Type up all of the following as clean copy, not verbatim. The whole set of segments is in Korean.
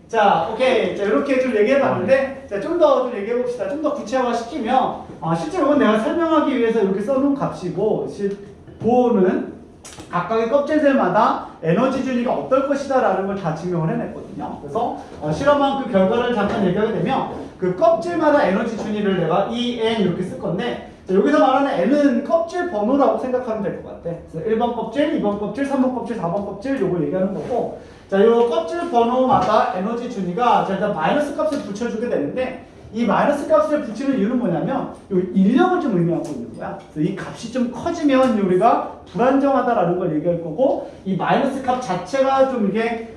자, 오케이. 자, 이렇게 좀 얘기해봤는데, 자, 좀 더 좀 얘기해봅시다. 좀 더 구체화 시키면, 실제로 이건 내가 설명하기 위해서 이렇게 써놓은 값이고, 보호는 각각의 껍질들마다 에너지 준위가 어떨 것이다 라는 걸 다 증명을 해냈거든요. 그래서 실험한 그 결과를 잠깐 얘기하게 되면 그 껍질마다 에너지 준위를 내가 EN 이렇게 쓸 건데, 자, 여기서 말하는 N은 껍질 번호라고 생각하면 될 것 같아. 그래서 1번 껍질, 2번 껍질, 3번 껍질, 4번 껍질 요걸 얘기하는 거고, 자, 이 껍질 번호마다 에너지 준위가 자, 일단 마이너스 값을 붙여주게 되는데, 이 마이너스 값을 붙이는 이유는 뭐냐면 이 인력을 좀 의미하고 있는 거야. 그래서 이 값이 좀 커지면 우리가 불안정하다라는 걸 얘기할 거고, 이 마이너스 값 자체가 좀 이게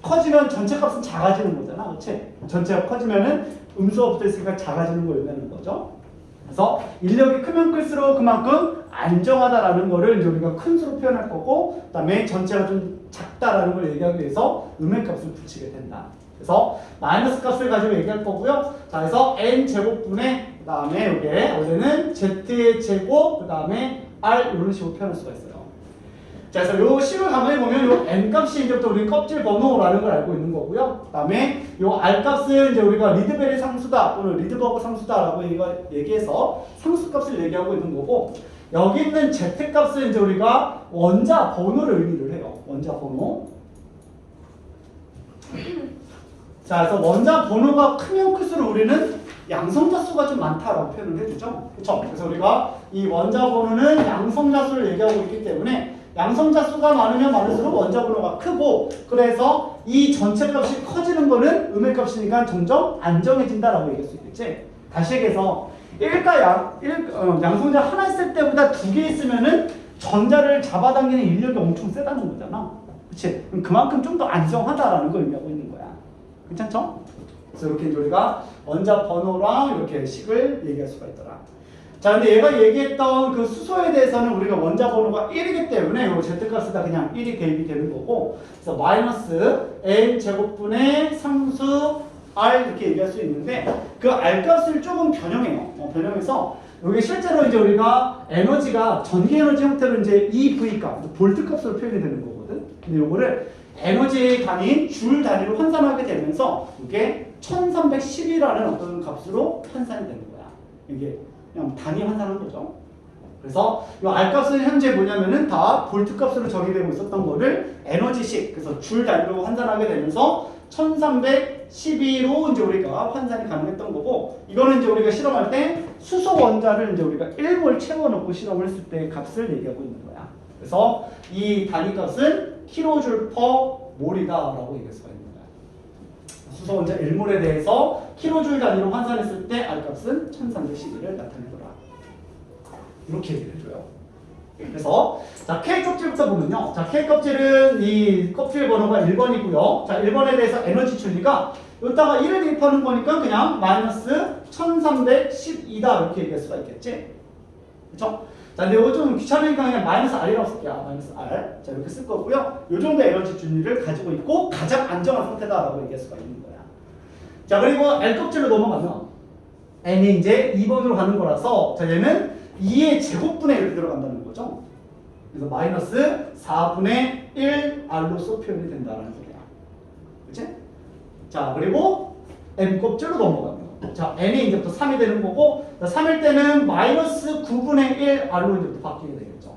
커지면 전체 값은 작아지는 거잖아, 그렇지? 전체가 커지면은 음수가 붙어 있으니까 작아지는 걸 의미하는 거죠. 그래서 인력이 크면 클수록 그만큼 안정하다라는 거를 이제 우리가 큰 수로 표현할 거고, 그다음에 전체가 좀 작다라는 걸 얘기하기 위해서 음의 값을 붙이게 된다. 그래서 마이너스 값을 가지고 얘기할 거고요. 자, 그래서 n 제곱분의 그다음에 이게 원래는 z의 제곱 그다음에 r 이런 식으로 표현할 수가 있어요. 자, 그래서 요 식을 가만히 보면 요 n 값이 이제부터 우리 껍질 번호라는 걸 알고 있는 거고요. 그다음에 요 r 값은 이제 우리가 리드베리 상수다 또는 리드버그 상수다라고 얘기해서 상수 값을 얘기하고 있는 거고, 여기 있는 z 값은 이제 우리가 원자 번호를 의미를 해요. 원자 번호. 자, 그래서 원자 번호가 크면 클수록 우리는 양성자 수가 좀 많다라고 표현을 해주죠. 그렇죠? 그래서 우리가 이 원자 번호는 양성자 수를 얘기하고 있기 때문에 양성자 수가 많으면 많을수록 원자 번호가 크고, 그래서 이 전체 값이 커지는 거는 음의 값이니까 점점 안정해진다라고 얘기할 수 있겠지. 다시 얘기해서 양성자 하나 있을 때보다 두 개 있으면은 전자를 잡아당기는 인력이 엄청 세다는 거잖아. 그치? 그만큼 좀 더 안정하다라는 걸 의미하고 있는 거야. 괜찮죠? 그래서 이렇게 우리가 원자 번호랑 이렇게 식을 얘기할 수가 있더라. 자, 근데 얘가 얘기했던 그 수소에 대해서는 우리가 원자 번호가 1이기 때문에 요 z값에다 그냥 1이 대입이 되는 거고, 그래서 마이너스 n 제곱분의 상수 r 이렇게 얘기할 수 있는데, 그 r 값을 조금 변형해요. 변형해서 여기 실제로 이제 우리가 에너지가 전기 에너지 형태로 이제 EV 값, 볼트 값으로 표현이 되는 거거든. 근데 요거를 에너지 단위인 줄 단위로 환산하게 되면서 이게 1310이라는 어떤 값으로 환산이 되는 거야. 이게 그냥 단위 환산한 거죠. 그래서 이 R값은 현재 뭐냐면은 다 볼트 값으로 정의되고 있었던 거를 에너지식, 그래서 줄 단위로 환산하게 되면서 1312로 이제 우리가 환산이 가능했던 거고, 이거는 이제 우리가 실험할 때 수소 원자를 이제 우리가 1몰 채워넣고 실험을 했을 때 값을 얘기하고 있는 거야. 그래서 이 단위 값은 킬로줄 퍼 몰이다라고 얘기할 수가 있는 거야. 수소 원자 1몰에 대해서 킬로줄 단위로 환산했을 때 R값은 1312를 나타내더라. 이렇게 얘기를 해줘요. 그래서 자, K 껍질부터 보면요. 자, K 껍질은 이 껍질 번호가 1번이고요. 자, 1번에 대해서 에너지 준위가 여기다가 1을 대입하는 거니까 그냥 마이너스 1312다 이렇게 얘기할 수가 있겠지. 그렇죠? 자, 근데 이거 좀 귀찮으니까 그냥 마이너스 R이라고 쓸게요. 마이너스 R. 자, 이렇게 쓸 거고요. 이 정도 에너지 준위를 가지고 있고 가장 안정한 상태다라고 얘기할 수가 있는 거야. 자, 그리고 L 껍질로 넘어가면 N이 이제 2번으로 가는 거라서, 자, 얘는 2의 제곱분의 1로 들어간다는 거죠. 그래서 마이너스 4분의 1 R로서 표현이 된다는 소리야. 그치? 자, 그리고 M 껍질로 넘어가면, 자, N이 이제부터 3이 되는 거고, 3일 때는 마이너스 9분의 1 R로 이제부터 바뀌게 되겠죠.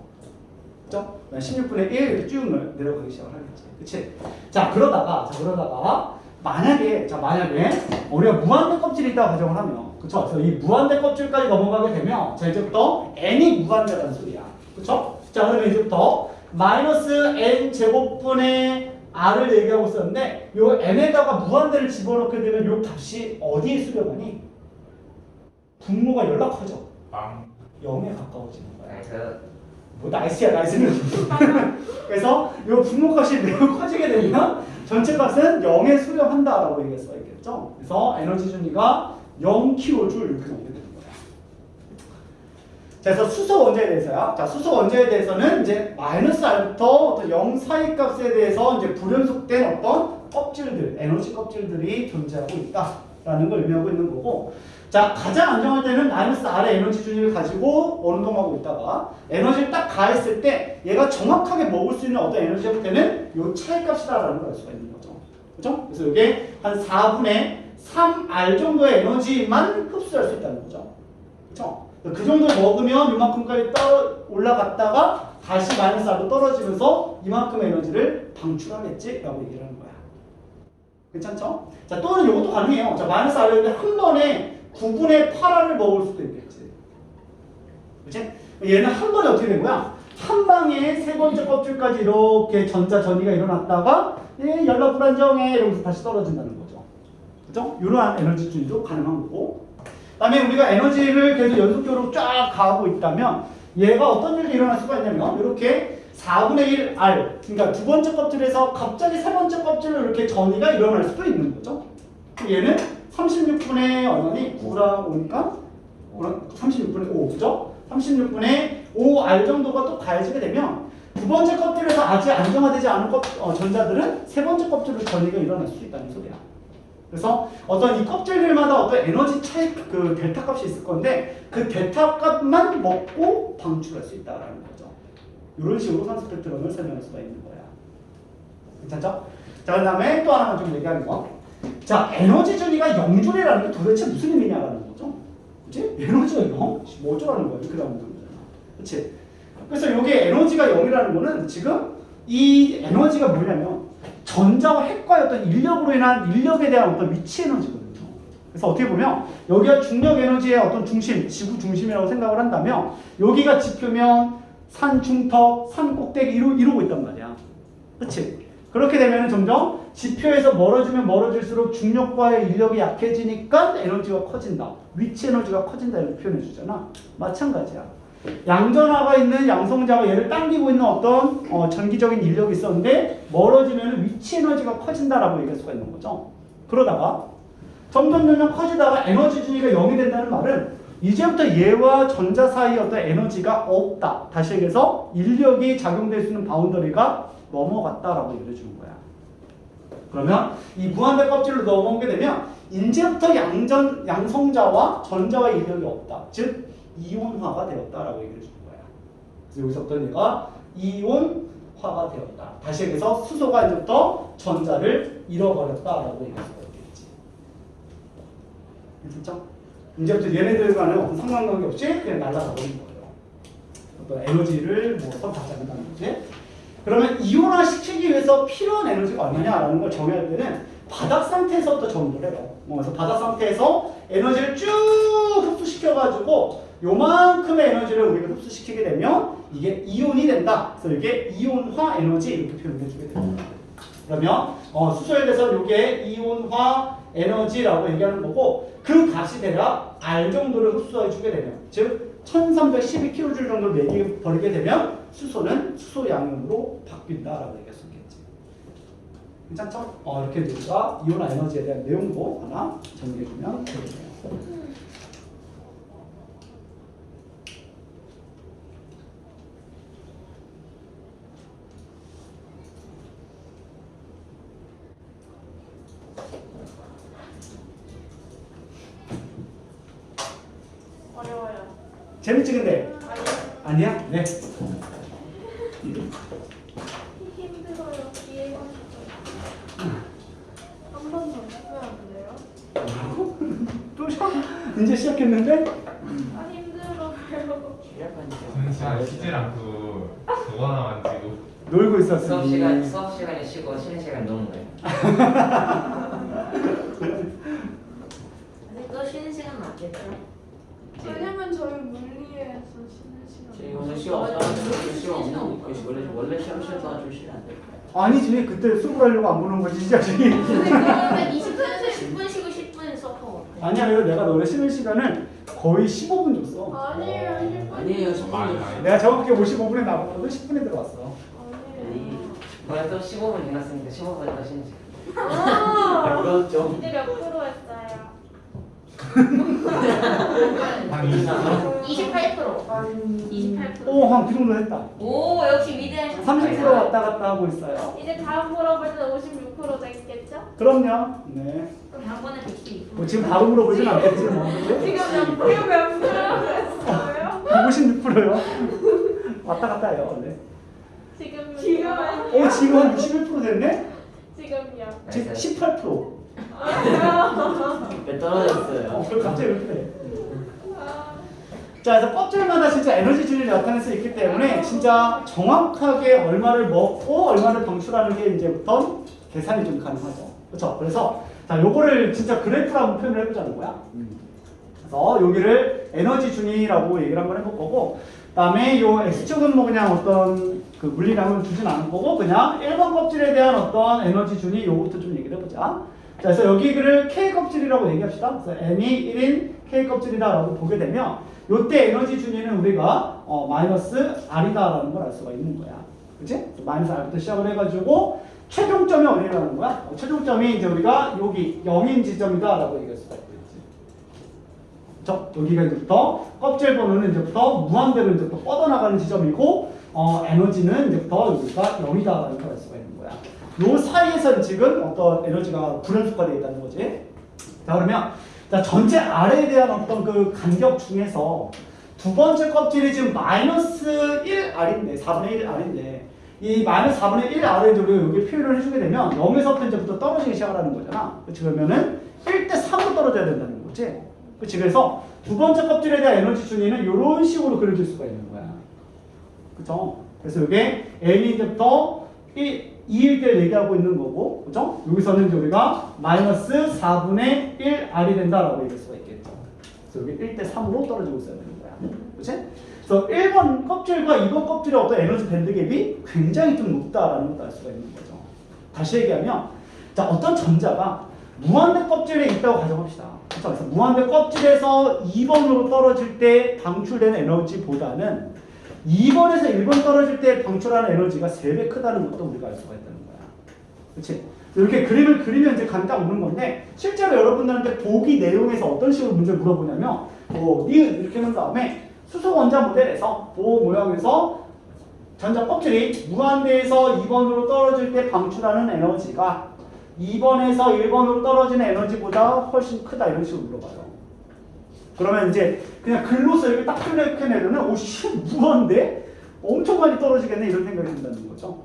그죠? 16분의 1 이렇게 쭉 내려가기 시작을 하겠지. 그치? 자, 그러다가 만약에 우리가 무한대 껍질이 있다고 가정을 하면, 그쵸? 그래서 이 무한대 껍질까지 넘어가게 되면, 자, 이제부터 n이 무한대라는 소리야. 그쵸? 자, 그러면 이제부터 마이너스 n 제곱분의 r을 얘기하고 있었는데, 요 n에다가 무한대를 집어넣게 되면 요 값이 어디에 수렴하니? 분모가 연락 커져. 0에 가까워지는 거야. 뭐 나이스야, 나이스는. 그래서 요 분모 값이 매우 커지게 되면 전체 값은 0에 수렴한다라고 얘기할 수가 있겠죠. 그래서 에너지 준위가 0kJ 이렇게 나오게 되는 거야. 자, 그래서 수소 원자에 대해서야. 자, 수소 원자에 대해서는 이제 마이너스 R부터 어떤 0 사이 값에 대해서 이제 불연속된 어떤 껍질들, 에너지 껍질들이 존재하고 있다라는 걸 의미하고 있는 거고, 자, 가장 안정할 때는 마이너스 R의 에너지 준위를 가지고 원동하고 있다가 에너지를 딱 가했을 때 얘가 정확하게 먹을 수 있는 어떤 에너지 형태는 요 차이 값이다라는 걸 알 수가 있는 거죠. 그죠? 그래서 이게 한 4분의 3R 정도의 에너지만 흡수할 수 있다는 거죠. 그죠? 그 정도 먹으면 이만큼까지 올라갔다가 다시 마이너스 R로 떨어지면서 이만큼의 에너지를 방출하겠지라고 얘기를 하는 거야. 괜찮죠? 자, 또는 이것도 가능해요. 자, 마이너스 R을 한 번에 9분의 8R을 먹을 수도 있겠지. 그치? 얘는 한 번에 어떻게 된 거야? 한 방에 세 번째 껍질까지 이렇게 전자 전이가 일어났다가 연락 불안정해 이러면서 다시 떨어진다는 거죠. 그죠? 이러한 에너지 준위도 가능한 거고. 그 다음에 우리가 에너지를 계속 연속적으로 쫙 가하고 있다면 얘가 어떤 일이 일어날 수가 있냐면 이렇게 4분의 1 R, 그러니까 두 번째 껍질에서 갑자기 세 번째 kop질로 이렇게 전이가 일어날 수도 있는 거죠. 얘는 36분의 얼마니? 9랑 5니까 36분의 5, 그죠? 36분의 5R 정도가 또 가해지게 되면 두 번째 껍질에서 아직 안정화되지 않은 전자들은 세 번째 껍질로 전이가 일어날 수 있다는 소리야. 그래서 어떤 이 껍질들마다 어떤 에너지 차이, 그 델타 값이 있을 건데 그 델타 값만 먹고 방출할 수 있다라는 거죠. 이런 식으로 산소 스펙트럼을 설명할 수가 있는 거야. 괜찮죠? 자, 그 다음에 또 하나만 좀 얘기하는 거. 자, 에너지 준위가 0줄이라는 게 도대체 무슨 의미냐라는 거죠. 그치? 에너지가 0? 뭐 어쩌라는 거야? 이렇게 나오는 거잖아. 그치? 그래서 이게 에너지가 0이라는 거는 지금 이 에너지가 뭐냐면 전자와 핵과의 어떤 인력으로 인한 인력에 대한 어떤 위치 에너지거든요. 그래서 어떻게 보면 여기가 중력 에너지의 어떤 중심, 지구 중심이라고 생각을 한다면 여기가 지표면 산 중턱, 산 꼭대기 이루고 있단 말이야. 그치? 그렇게 되면 점점 지표에서 멀어지면 멀어질수록 중력과의 인력이 약해지니까 에너지가 커진다. 위치 에너지가 커진다 이렇게 표현해 주잖아. 마찬가지야. 양전하가 있는 양성자가 얘를 당기고 있는 어떤 전기적인 인력이 있었는데 멀어지면 위치 에너지가 커진다라고 얘기할 수가 있는 거죠. 그러다가 점점 커지다가 에너지 준위가 0이 된다는 말은 이제부터 얘와 전자 사이에 어떤 에너지가 없다. 다시 얘기해서 인력이 작용될 수 있는 바운더리가 넘어갔다라고 얘기해 주는 거야. 그러면 이 무한대 껍질로 넘어오게 되면 이제부터 양성자와 전자와의 인력이 없다. 즉 이온화가 되었다라고 얘기해 주는 거야. 그래서 여기서부터 얘가 이온화가 되었다. 다시 얘기해서 수소가 이제부터 전자를 잃어버렸다라고 얘기할 수가 있겠지. 괜찮죠? 이제부터 얘네들 간에 어떤 상관관계 없이 그냥 날아가 버리는 거예요. 어떤 에너지를 뭐 선택하지 않는다는 거지. 그러면 이온화 시키기 위해서 필요한 에너지가 얼마냐라는 걸 정해야 할 때는 바닥 상태에서부터 정의를 해요. 그래서 바닥 상태에서 에너지를 쭉 흡수시켜가지고 요만큼의 에너지를 우리가 흡수시키게 되면 이게 이온이 된다. 그래서 이게 이온화 에너지 이렇게 표현해 주게 됩니다. 그러면 수소에 대해서 이게 이온화 에너지라고 얘기하는 거고 그 값이 대략 R 정도를 흡수해 주게 되면 즉 1312kJ 정도를 내버리게 되면 수소는 수소 양용으로 바뀐다라고 얘기할 수 있겠지. 괜찮죠? 이렇게 우리가 이온화 에너지에 대한 내용도 하나 정리해주면 되겠네요. 어려워요. 재밌지 근데? 아니야? 네. 힘들어요. 이해가 한 번 더 해보면 안 돼요? 또 이제 시작했는데? 아 힘들어요. 아, 쉬질 않고 동화나 만지고 놀고 있었으니. 수업 시간에 쉬고 쉬는 시간 노는 거예요. 또 쉬는 시간 맞겠죠? 왜냐면 저희 물리에서 쉬는 시간. 저희 오늘 시험 없다면 시험 없는 거 원래 시험 쉬는 동안 좀 쉬면 안 될까요? 아니지 그때 수업을 하려고 안 보는 거지 이 자식이. 근데 그러면 20분에서 10분 쉬고 10분 수업하고 어때? 아니야 그래서 내가 너네 쉬는 시간을 거의 15분 줬어. 아니에요. 10분. 아니에요 10분. 아니. 내가 정확히 55분에 나갔거든 10분에 들어왔어. 아니에요. 뭐야 또 15분 지났으니까 15분 더 쉬는 시간. 아. 그거 좀. 이제 몇 프로 했어요? 한 20분? 28%. 28%. 한그 정도 했다. 오 역시 위대하셨어요. 30% 왔다 갔다 하고 있어요. 이제 다음 물어볼 때 56% 되겠죠? 그럼요. 네. 그럼 단번에 112%. 뭐 지금 바로 물어보진 않겠지 뭐. 지금 몇 프로 했어요? 156%요. 왔다 갔다 해요. 네. 지금 지금 한 61% 됐네? 지금 지금이야. 지금 18%. 왜 떨어졌어요? 그걸 갑자기 이렇게 돼. 아, 자, 그래서 껍질마다 진짜 에너지 준위를 나타낼 수 있기 때문에 진짜 정확하게 얼마를 먹고 얼마를 방출하는 게 이제부터 계산이 좀 가능하죠. 그렇죠? 그래서 자, 요거를 진짜 그래프로 한번 표현을 해보자는 거야. 그래서 여기를 에너지 준위라고 얘기를 한번 해볼 거고, 그다음에 요 x축은 뭐 그냥 어떤 그 물리량을 주진 않을 거고, 그냥 1번 껍질에 대한 어떤 에너지 준위 요것도 좀 얘기를 해보자. 자, 그래서 여기를 K 껍질이라고 얘기합시다. 그래서 M이 1인 K 껍질이다라고 보게 되면 요때 에너지 준위는 우리가 마이너스 R이다라는 걸 알 수가 있는 거야. 그치? 마이너스 R부터 시작을 해가지고 최종점이 어디라는 거야? 최종점이 이제 우리가 여기 0인 지점이다라고 얘기할 수가 있겠지. 그쵸? 여기가 이제부터 껍질 번호는 이제부터 무한대로 이제부터 뻗어나가는 지점이고, 에너지는 이제부터 여기가 0이다라는 걸 알 수가 있는 거야. 요 사이에서 지금 어떤 에너지가 불연속화되어 있다는 거지. 자, 그러면 자, 전체 R에 대한 어떤 그 간격 중에서 두 번째 껍질이 지금 마이너스 1R인데, 4분의 1R인데, 이 마이너스 4분의 1R을 우리가 여기 표현을 해주게 되면 0에서부터 이제부터 떨어지기 시작하는 거잖아. 그치? 그러면은 1대 3으로 떨어져야 된다는 거지. 그치? 그래서 두 번째 껍질에 대한 에너지 준위는 이런 식으로 그려질 수가 있는 거야. 그쵸? 그래서 이게 M이 이제부터 2일 때 얘기하고 있는 거고, 그죠? 여기서는 이제 우리가 마이너스 4분의 1R이 된다라고 얘기할 수가 있겠죠. 그래서 여기 1대 3으로 떨어지고 있어야 되는 거야. 그치? 그래서 1번 껍질과 2번 껍질의 어떤 에너지 밴드 갭이 굉장히 좀 높다라는 것도 알 수가 있는 거죠. 다시 얘기하면, 자, 어떤 전자가 무한대 껍질에 있다고 가정합시다. 그쵸? 그래서 무한대 껍질에서 2번으로 떨어질 때 방출되는 에너지보다는 2번에서 1번 떨어질 때 방출하는 에너지가 3배 크다는 것도 우리가 알 수가 있다는 거야. 그치? 이렇게 그림을 그리면 이제 감딱 오는 건데, 실제로 여러분들한테 보기 내용에서 어떤 식으로 문제를 물어보냐면, 니은 이렇게 한 다음에 수소 원자 모델에서 모양에서 전자 껍질이 무한대에서 2번으로 떨어질 때 방출하는 에너지가 2번에서 1번으로 떨어지는 에너지보다 훨씬 크다, 이런 식으로 물어봐요. 그러면 이제 그냥 글로서 이렇게 딱 표현해내면 오씨 무한데 엄청 많이 떨어지겠네, 이런 생각이 든다는 거죠.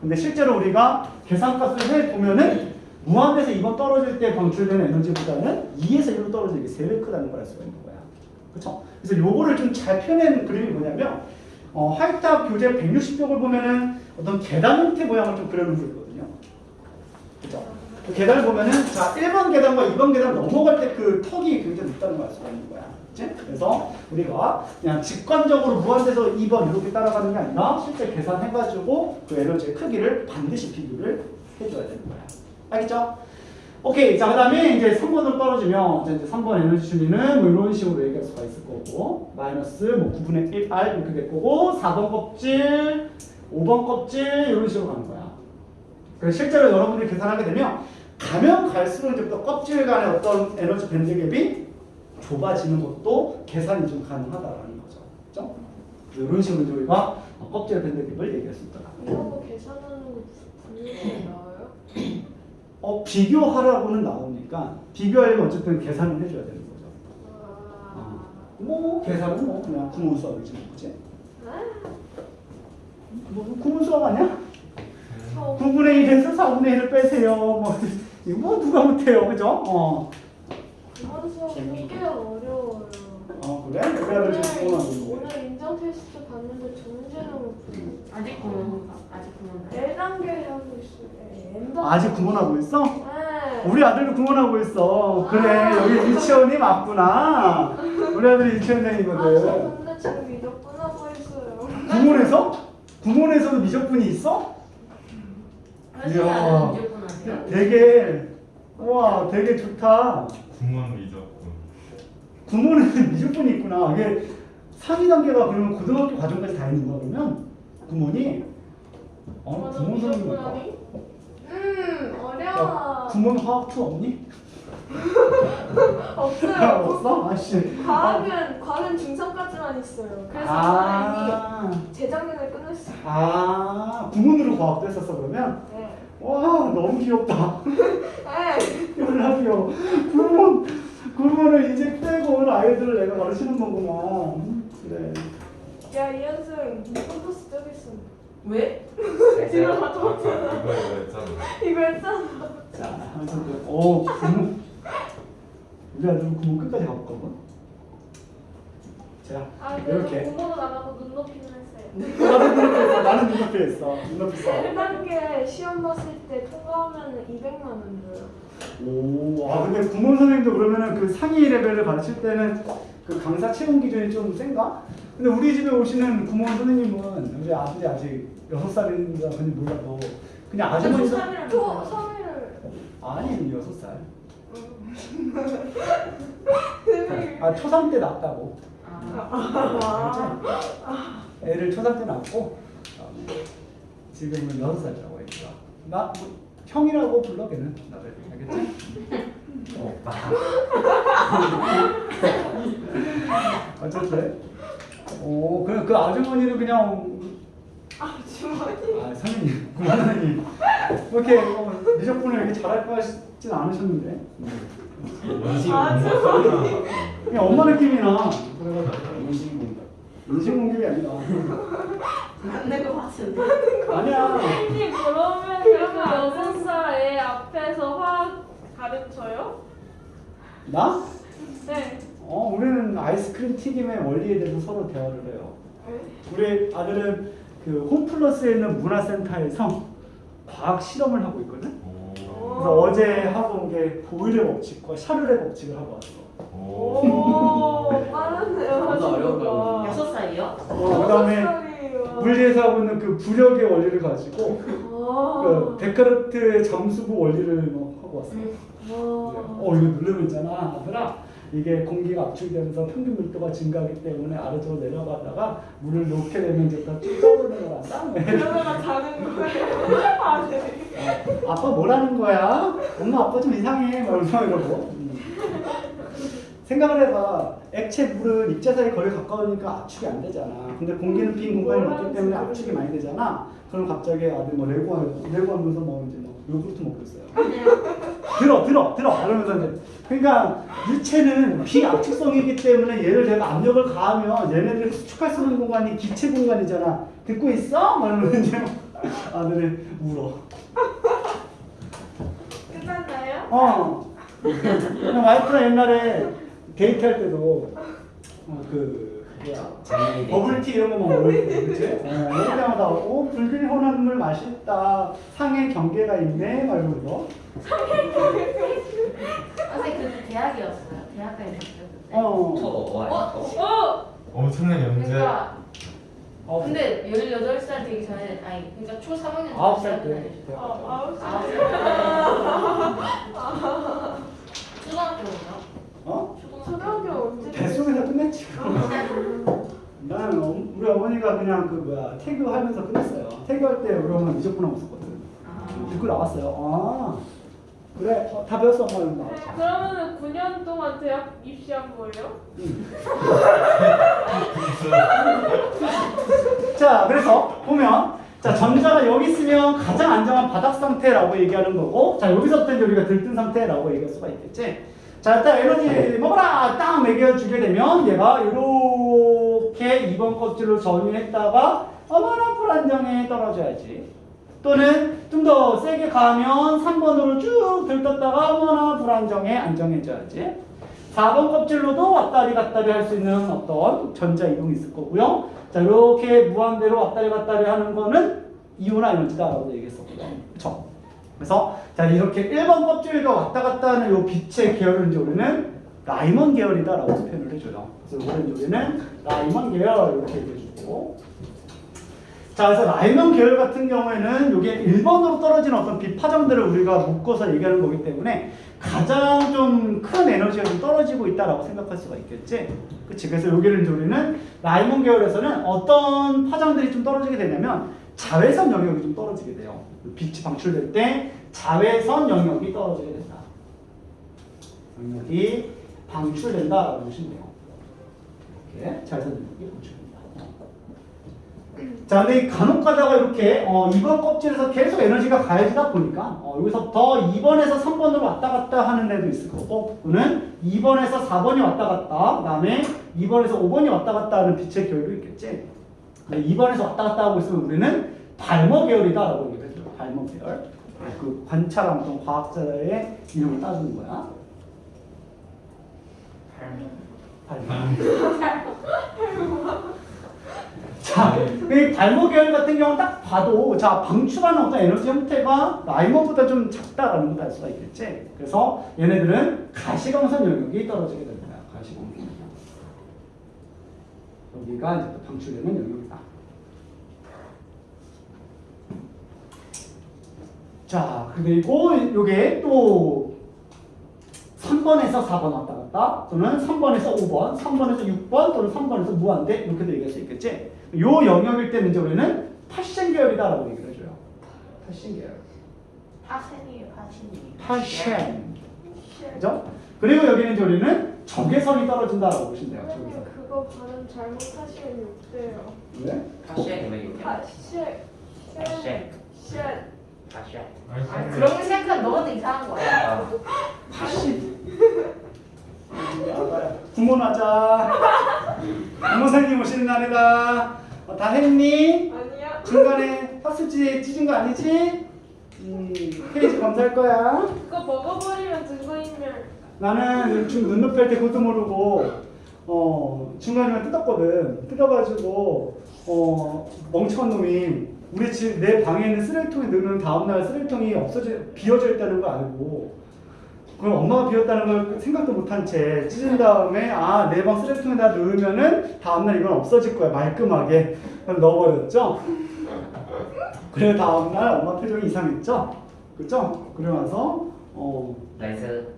근데 실제로 우리가 계산값을 해보면은 무한대에서 2번 떨어질 때 방출되는 에너지보다는 2에서 1로 떨어지는 게 3배 크다는 걸 알 수가 있는 거야. 그렇죠? 그래서 요거를 좀 잘 표현한 그림이 뭐냐면, 화이트학 교재 160쪽을 보면은 어떤 계단 형태 모양을 좀 그려놓은 게 있거든요. 그렇죠? 그 계단을 보면은, 자, 1번 계단과 2번 계단 넘어갈 때 그 턱이 굉장히 높다는 걸 알 수가 있는 거야. 그치? 그래서 우리가 그냥 직관적으로 무한대에서 2번 이렇게 따라가는 게 아니라 실제 계산해가지고 그 에너지의 크기를 반드시 비교를 해줘야 되는 거야. 알겠죠? 오케이. 자, 그 다음에 이제 3번으로 떨어지면, 이제 3번 에너지 준위는 뭐 이런 식으로 얘기할 수가 있을 거고, 마이너스 뭐 9분의 1R 이렇게 될 거고, 4번 껍질, 5번 껍질, 이런 식으로 가는 거야. 그래서 실제로 여러분들이 계산하게 되면, 가면 갈수록 이제부터 껍질 간의 어떤 에너지 밴드 갭이 좁아지는 것도 계산이 좀 가능하다라는 거죠. 그죠? 이런 식으로 이제 우리가 껍질 밴드 갭을 얘기할 수 있더라. 이런 거 계산하는 거 분명히 나와요? 비교하라고는 나오니까 비교하려면 어쨌든 계산을 해줘야 되는 거죠. 뭐 계산은 뭐 그냥 구문 수학이지 뭐, 그치? 뭐 구문 수학 아니야? 9분의 1에서 4분의 1을 빼세요. 뭐 누가 못해요, 그죠? 그만 수업 되게 어려워요. 그래? 그래야 될지 궁금하고. 오늘 인정 테스트 봤는데 정제는 아직 구멍 L 단계 하고 있어요. N 단계. 아직 구문하고 있어? 네. 우리 아들도 구문하고 있어. 그래, 여기 유치원이 맞구나. 우리 아들이 유치원생이거든. 저 근데 지금 미적분 하고 있어요. 구문에서? 구문에서도 미적분이 있어? 이야, 무조건 하세요. 되게, 우와, 되게 좋다. 구몬 미적분. 구문에는 미적분이 있구나. 이게 상위 단계가 그러면 고등학교 과정까지 다 있는 거야, 그러면? 구문이? 구문 선생님 뭘까? 어려워. 구문 화학 2 없니? 없어요. 없어? 아씨. 과학은 중3까지만 있어요. 그래서 선생님이 재작년에 끝냈어요. 구문으로 과학도 했었어, 그러면? 네. 와, 너무 귀엽다. 네. 연락 귀여워. 구문을 이제 빼고 온 아이들을 내가 가르치는 거구나. 그래. 야, 이현승, 이 컴포스 저기 있어. 왜? 지금 다 아까 이거 했잖아. 이거 했잖아. 자, 아무튼 오 구멍. 우리 아들 구멍 끝까지 가볼까 봐. 자, 아 그래도 이렇게. 공부는 안 하고 눈높이는 했어요. 나는 눈높이 했어. 나는 눈높이 했어. 눈높이 써. 1단계 시험 봤을 때 통과하면 200만 원 줘요. 오, 아 근데 구몬 선생님도 그러면은 그 상위 레벨을 가르칠 때는 그 강사 채용 기준이 좀 센가? 근데 우리 집에 오시는 구몬 선생님은 우리 아들이 아직 6살인가 그런지 몰라도 그냥 아주머니도 3일을 아니 6살. 아 초3 때 낳았다고. 애를 초3 때 낳았고 지금은 6살이라고 애기가. 나 뭐, 형이라고 불러 걔는 나를. 알겠지? 오빠. 어쨌든 그 아주머니는 그냥 주머니. 아 선생님 선생님 이렇게 미적분을 이렇게 잘할 것 같진 않으셨는데 원식 아, 공부하잖아. 그냥 엄마 느낌이 나. 그래가지고 인식공격. 인식공격이 아니라 안될것 같은데. 아니야. 선생님 그러면 그 6살 애 앞에서 화학 가르쳐요? 나? 네. 우리는 아이스크림 튀김의 원리에 대해서 서로 대화를 해요. 네. 우리 아들은 그 홈플러스에 있는 문화센터에서 과학 실험을 하고 있거든. 그래서 어제 하고 온 게 보일의 법칙과 샤를의 법칙을 하고 왔어. 오, 빠르네요. 너무 어려운 하시는 거. 6살이요? 그다음에 6살이요. 물리에서 하고 있는 그 부력의 원리를 가지고 와. 그 데카르트의 잠수부 원리를 뭐 하고 왔어. 와. 이거 누르면 있잖아, 아들아. 이게 공기가 압축되면서 평균 밀도가 증가하기 때문에 아래쪽으로 내려가다가 물을 놓게 되면 이제 쭉 떠오르는 거란다. 그러다가 자는 거예요. 아, 네. 아빠 뭐라는 거야? 엄마 아빠 좀 이상해. 막 이러고. 생각을 해봐. 액체 물은 입자 사이 거리 가까우니까 압축이 안 되잖아. 근데 공기는 빈 공간이 많기 때문에 압축이 많이 되잖아. 그럼 갑자기 아들 뭐 레고 하면서 뭐 이제 뭐 요구르트 먹고 있어요. 들어 그러면서 이제 그러니까 유체는 비압축성이기 때문에 얘를 내가 압력을 가하면 얘네들이 수축할 수 있는 공간이 기체 공간이잖아. 듣고 있어? 막 이러면 이제 아들이 울어. 끝났나요? 그냥 와이프랑 옛날에 데이트할 때도 그 뭐야 버블티 이런 거 먹어 그치? 이럴 때마다 불길혼한 물 맛있다 상의 경계가 있네 막 이러면서 선생님 그 대학이었어요. 대학까지 갔었는데. 엄청난 영재. 그러니까 아홉 근데 18살 되기 전에 아니 그러니까 초 3학년 9살 때 아홉 살. 9살. 초등학교인가? 초등학교 언제? 뱃속에서 끝냈지 나는 우리 어머니가 그냥 그 뭐야 태교하면서 끝냈어요. 태교할 때 우리 어머니 미적분하고 있었거든. 듣고 나왔어요. 아 그래 다 배웠어 엄마 이러고 나왔죠. 그러면은 9년 동안 대학 입시한 거예요? 자, 그래서 보면 자 전자가 여기 있으면 가장 안정한 바닥 상태라고 얘기하는 거고, 자 여기서부터 이제 우리가 들뜬 상태라고 얘기할 수가 있겠지. 자, 일단 에너지 먹어라 딱 매겨주게 되면 얘가 이렇게 2번 껍질로 전유했다가 어머나 불안정해 떨어져야지. 또는 좀 더 세게 가면 3번으로 쭉 들떴다가 어머나 불안정해 안정해져야지. 4번 껍질로도 왔다리 갔다리 할 수 있는 어떤 전자 이동이 있을 거고요. 자, 이렇게 무한대로 왔다리 갔다리 하는 거는 이온화 에너지다라고 얘기했었거든요. 그렇죠? 그래서 자, 이렇게 1번 껍질과 왔다 갔다 하는 이 빛의 계열을 이제 우리는 라이먼 계열이다라고 표현을 해줘요. 그래서 이거는 우리는 라이먼 계열 이렇게 얘기해주고. 자, 그래서 라이먼 계열 같은 경우에는 이게 1번으로 떨어지는 어떤 빛 파장들을 우리가 묶어서 얘기하는 거기 때문에 가장 좀 큰 에너지가 좀 떨어지고 있다라고 생각할 수가 있겠지. 그치? 그래서 여기는 우리는 라이먼 계열에서는 어떤 파장들이 좀 떨어지게 되냐면 자외선 영역이 좀 떨어지게 돼요. 빛이 방출될 때 자외선 영역이 떨어지게 된다. 영역이 방출된다라고 보시면 돼요. 이렇게 자외선 영역이 방출된다. 자, 근데 간혹 가다가 이렇게 2번 껍질에서 계속 에너지가 가해지다 보니까 여기서부터 2번에서 3번으로 왔다 갔다 하는 애도 있을 거고, 또는 2번에서 4번이 왔다 갔다, 그 다음에 2번에서 5번이 왔다 갔다 하는 빛의 계열도 있겠지. 2번에서 왔다 갔다 하고 있으면 우리는 발머 계열이다라고 얘기를 해줘요. 발머 계열. 그 관찰한 어떤 과학자의 이름을 따주는 거야. 발머. 자, 이 발머 계열 같은 경우는 딱 봐도 자 방출하는 어떤 에너지 형태가 라이머보다 좀 작다라는 걸 알 수가 있겠지. 그래서 얘네들은 가시광선 영역이 떨어지게 됩니다. 가시광선 영역. 여기가 이제 또 방출되는 영역이다. 자, 그리고 요게 또 3번에서 4번 왔다 갔다 또는 3번에서 5번, 3번에서 6번 또는 3번에서 무한대 이렇게도 얘기할 수 있겠지. 요 영역일 때는 이제 우리는 파셴 계열이다라고 얘기를 해줘요. 파셴 계열. 파생이에요, 파생이. 파셴. 그죠? 그리고 여기는 이제 우리는 적외선이 떨어진다라고 보시면 돼요. 선생님 적외선. 그거 발음 잘못하시면 욕돼요. 네? 파시에 왜 이렇게? 파쉐. 파쉐. 쉣. 파시에. 아, 그런 거 생각하면 너가 더 이상한 거야. 파시. 구몬하자. 구몬사님 오시는 날이다. 다 했니? 아니야. 중간에 파스지 찢은 거 아니지? 페이지 검사할 거야. 그거 먹어버리면 증거인멸. 나는 지금 눈높이 할 때 그것도 모르고 중간에 뜯었거든. 뜯어가지고 멍청한 놈이 우리 집 내 방에 있는 쓰레기통에 넣는 다음날 쓰레기통이 비어져 있다는 걸 알고 그럼 엄마가 비웠다는 걸 생각도 못한 채 찢은 다음에 아 내 방 쓰레기통에다 넣으면은 다음날 이건 없어질 거야 말끔하게 그럼 넣어버렸죠. 그래 다음날 엄마 표정이 이상했죠. 그죠? 그러고 나서 나이스.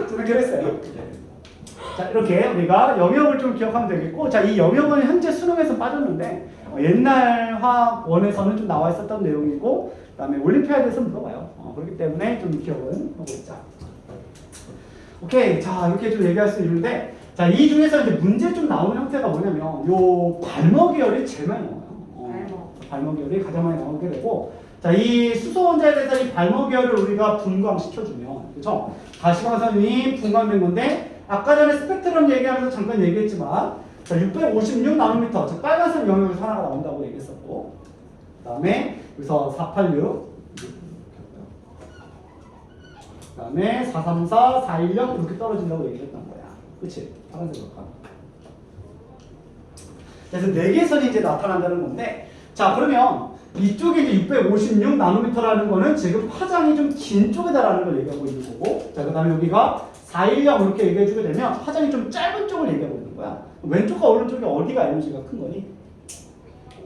저는 그랬어요. 자 이렇게 우리가 영역을 좀 기억하면 되겠고 자 이 영역은 현재 수능에서 빠졌는데 옛날 화학원에서는 좀 나와 있었던 내용이고 그 다음에 올림피아드에서 물어봐요. 그렇기 때문에 좀 기억은 하고 있자. 오케이 자 이렇게 좀 얘기할 수 있는데 자 이 중에서 이제 문제 좀 나오는 형태가 뭐냐면 요 발머 계열이 제일 많이 나와요. 발머 계열이 가장 많이 나오게 되고 자 이 수소 원자에 대해서 이 발머 계열을 우리가 분광시켜주면 그죠? 가시광선이 분광된 건데 아까 전에 스펙트럼 얘기하면서 잠깐 얘기했지만 자 656 나노미터 즉 빨간색 영역에서 하나가 나온다고 얘기했었고 그 다음에 여기서 486 그 다음에 434, 410 이렇게 떨어진다고 얘기했던 거야. 그치? 파란색 역할. 그래서 4개의 선이 이제 나타난다는 건데 자 그러면 이쪽에 이제 656 나노미터라는 거는 지금 파장이 좀 긴 쪽이다라는 걸 얘기하고 있는 거고 자 그 다음에 여기가 410 이렇게 얘기해주게 되면 파장이 좀 짧은 쪽을 얘기하고 있는 거야. 왼쪽과 오른쪽이 어디가 에너지가 큰 거니?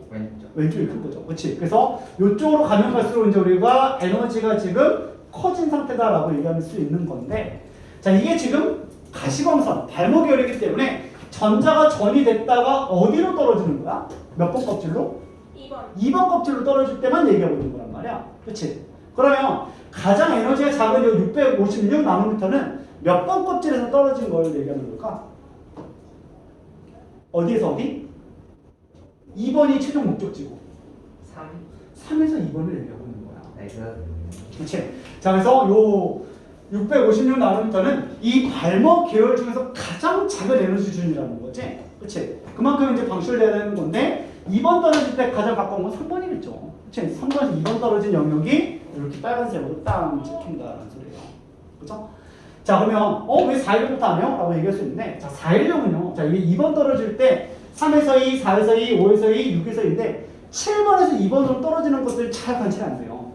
왼쪽. 왼쪽이 큰 거죠. 그렇지? 그래서 이쪽으로 가면 갈수록 이제 우리가 에너지가 지금 커진 상태다라고 얘기할 수 있는 건데 자 이게 지금 가시광선 발머 계열이기 때문에 전자가 전이 됐다가 어디로 떨어지는 거야? 몇 번 껍질로? 2번. 2번 껍질로 떨어질 때만 얘기하고 있는 거란 말이야. 그렇지? 그러면 가장 에너지가 작은 이 656 나노미터는 몇 번 껍질에서 떨어진 걸 얘기하는 걸까? 어디에서 어디? 2번이 최종 목적지고 3에서 2번을 얘기하고 있는 거야. 나이스. 그렇지? 자 그래서 요 656 나노미터는 이 발머 계열 중에서 가장 작은 에너지 수준이라는 거지. 그렇지? 그만큼 이제 방출돼야 되는 건데 2번 떨어질 때 가장 가까운 건 3번이겠죠. 그렇지? 3번에서 2번 떨어진 영역이 이렇게 빨간색으로 딱 찍힌다는 소리예요. 그렇죠? 자 그러면 왜 416부터 안 해요? 라고 얘기할 수 있는데 자 416은요. 자 이게 2번 떨어질 때 3에서 2, 4에서 2, 5에서 2, 6에서 2인데 7번에서 2번으로 떨어지는 것들 잘 관찰이 안 돼요.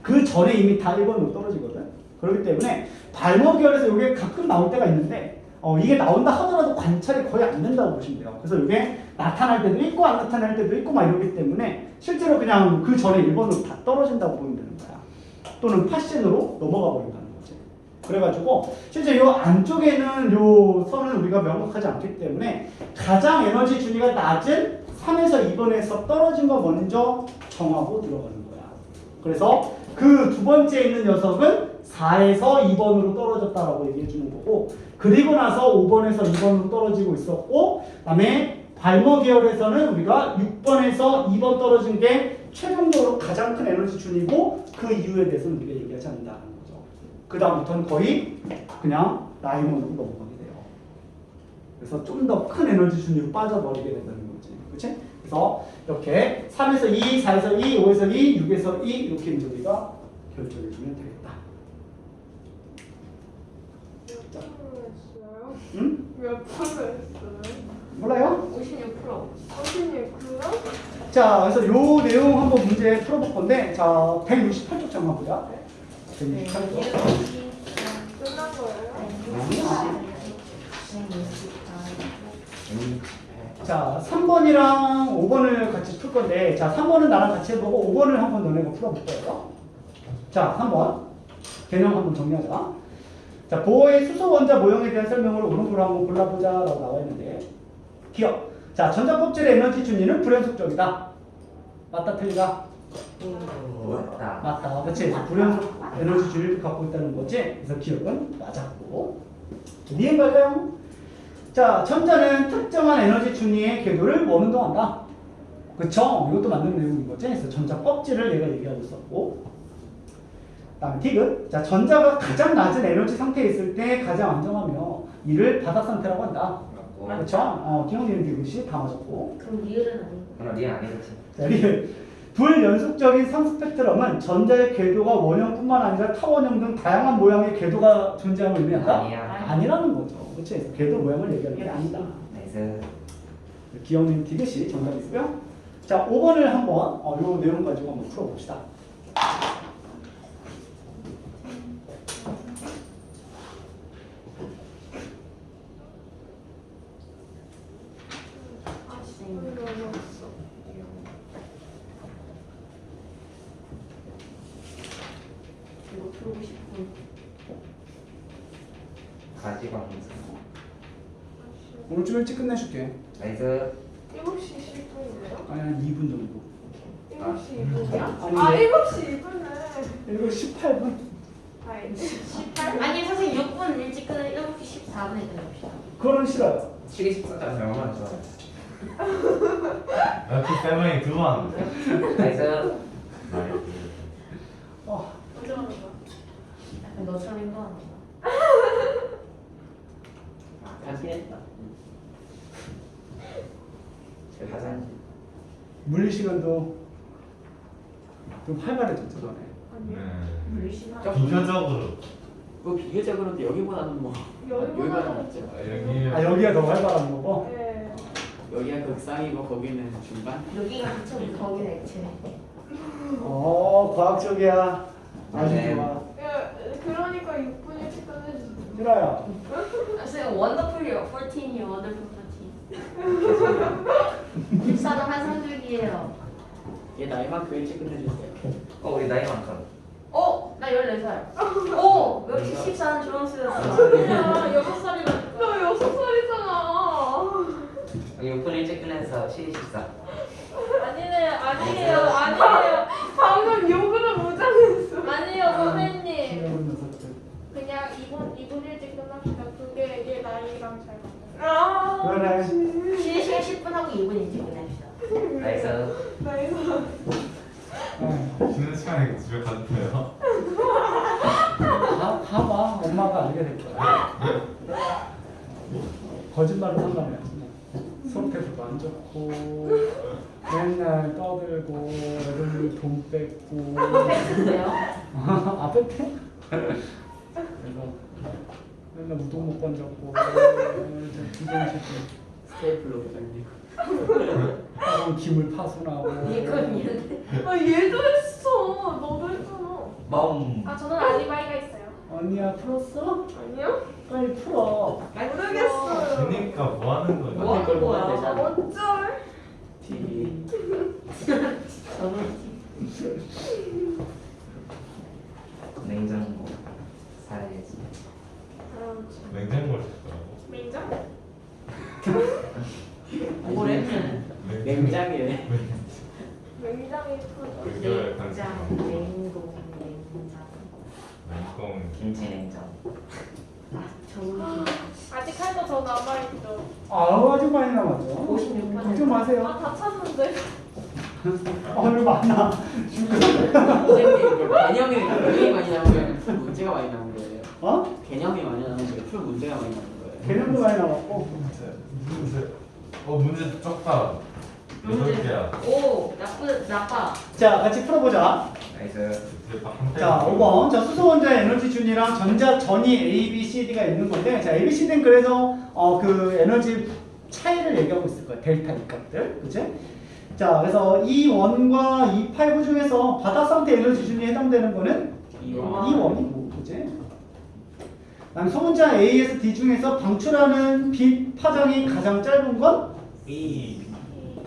그 전에 이미 다 1번으로 떨어지거든. 그렇기 때문에 발머 계열에서 이게 가끔 나올 때가 있는데 이게 나온다 하더라도 관찰이 거의 안 된다고 보시면 돼요. 그래서 이게 나타날 때도 있고 안 나타날 때도 있고 막 이러기 때문에 실제로 그냥 그 전에 1번으로 다 떨어진다고 보면 되는 거야. 또는 파셴으로 넘어가 버린다는 거지. 그래가지고 실제 이 안쪽에는 요 선은 우리가 명확하지 않기 때문에 가장 에너지 준위가 낮은 3에서 2번에서 떨어진 거 먼저 정하고 들어가는 거야. 그래서 그 두 번째 있는 녀석은 4에서 2번으로 떨어졌다라고 얘기해 주는 거고 그리고 나서 5번에서 2번으로 떨어지고 있었고 그 다음에 발머 계열에서는 우리가 6번에서 2번 떨어진 게 최종적으로 가장 큰 에너지 준이고 그 이유에 대해서는 우리가 얘기하지 않는다는 거죠. 그 다음부터는 거의 그냥 라이먼으로 넘어가게 돼요. 그래서 좀 더 큰 에너지 순위로 빠져버리게 된다는 거지. 그치? 그래서 이렇게 3에서 2, 4에서 2, 5에서 2, 6에서 2 이렇게 이제 우리가 결정해주면 되겠다. 몇 프로 했어요? 응? 몇 프로 했어요? 몰라요? 56%. 56%? 자, 그래서 요 내용 한번 문제 풀어볼 건데, 자, 168쪽 잠깐 보자. 168쪽. 끝난 거예요? 자, 3번이랑 5번을 같이 풀 건데, 자, 3번은 나랑 같이 해보고 5번을 한번 너네가 풀어볼 거예요. 자, 3번. 개념 한번 정리하자. 자, 보호의 수소 원자 모형에 대한 설명을 오른쪽으로 한번 골라보자 라고 나와 있는데, 기억. 자, 전자껍질의 에너지 준위는 불연속적이다. 맞다, 틀리다? 맞다. 맞다. 그치? 불연속 에너지 준위를 갖고 있다는 거지? 그래서 기억은 맞았고. 이해는 갈까요? 자, 전자는 특정한 에너지 준위의 궤도를 원운동한다. 그쵸? 이것도 맞는 내용인 거지? 그래서 전자 껍질을 얘가 얘기하고 있었고. 다음에 디귿. 자, 전자가 가장 낮은 에너지 상태에 있을 때 가장 안정하며 이를 바닥 상태라고 한다. 그렇죠? 기억니은 디귿이 다 맞았고. 그럼 리을은 아니고. 그럼 니 아니겠지. 자, 불연속적인 상수 스펙트럼은 전자의 궤도가 원형뿐만 아니라 타원형 등 다양한 모양의 궤도가 존재함을 의미한다? 아니야. 아니라는 거죠. 그렇지? 그래서 궤도 모양을 얘기하는 게 아니다. 나이스. 기억니은 디귿이 정답이고요. 자, 5번을 한번 이 내용 가지고 한번 풀어봅시다. 이거 풀고 싶은. 가지방 분석. 오늘 좀 일찍 끝내줄게. 나이스. 7시 10분이에요? 아니, 한 2분 정도. 7시 2분이야? 아니, 아 7시 2분에 7시 18분. 아니 18분? 아니 선생님 6분 일찍 끝내 7시 14분에 끝냅시다. 그거는 싫어요. 시계 14점 얼마나 좋아요. 역시 셀머니 두 번. 나이스. 나이스. 언제 가는 거야? 약간 너처럼 행동하는 거. 하긴 했다. 가자. 물리 시간도 좀 활발해졌죠, 전에. 아니요. 네. 물리시나? 비교적으로. 뭐 비교적으로도 여기보다는 뭐 여기가 낫죠. 여기. 아, 여기가 더 활발한 거고? 네. 여기가 극상이고 거기는 중간. 여기가 그쪽 거기는 액체. 과학적이야. 아주 네. 좋아. 야, 그러니까 6분 일찍 끝내주세요. 싫어요. 선생님 원더풀이요. 14이요. 원더풀 14. 14도 한상줄기예요. 얘 나이만큼 일찍 끝내주세요. 우리 나이만큼. 나 14살. 오! 역시 14는 주렁수였어. 아니야 6살이라니까. 너 6살이잖아. 여기 6분 일찍 끝내서 시계 14. 아니에요. 방금 욕으로 무장했어. 아니에요 선생님. 귀여운 녀석들. 그냥 2분 일찍 끝납시다. 그게 얘 나이랑 잘 맞아. 그래. 쉬는 시간 10분 하고 2분 일찍 끝냅시다. 나이스. 나이가. 쉬는 시간에 집에 가도 돼요? 봐봐. 엄마가 알게 될 거야. 거짓말을 상관해야지. 수업해서도 안 좋고, 맨날 떠들고, 애들 돈 뺏고. 뺐는데요? 아, 뺐대? 그래서 맨날 우동 못 건졌고, 기본식이 스테이플로 부장님. 학원 기물 파손하고. 이거는 얘도 했어. 너도 했잖아. 멍. 저는 알리바이가 있어요. 언니야, 풀었어? 아니요? 빨리 풀어. 모르겠어요. 그니까 뭐 하는 거죠? 뭐 하는 거야? 어쩔? TV. 냉장고 사야지. 냉장고를 샀더라고. 민정? 뭐래? 냉장이래. 굉장히 큰. 의견을 냉장, 간직하고. 냉동, 냉장. 냉동. 김치 냉장. 전기. 아직 할 거 더 남아있죠. 아주 많이 남았죠? 56%. 걱정 마세요. 다 찾았는데. 왜 많아? 선생님 개념이 많이 나오면 풀 문제가 많이 나오는 거예요. 어? 개념이 많이 나오면 풀 문제가 많이 나오는 거예요. 개념도 많이 나왔고. 문제 적다. 여덟 개야. 오 나빠. 자, 같이 풀어보자. 나이스. 자, 5번. 자, 수소 원자의 에너지 준이랑 전자 전이 A, B, C, D가 있는 건데, 자, A, B, C, D는 그래서 그 에너지 차이를 얘기하고 있을 거야. 델타 이값들, 그치? 자, 그래서 E1과 E5 중에서 바닥 상태 에너지 준이 해당되는 거는 E1이고, 그치? 그다음 소문자 A에서 D 중에서 방출하는 빛 파장이 가장 짧은 건 B.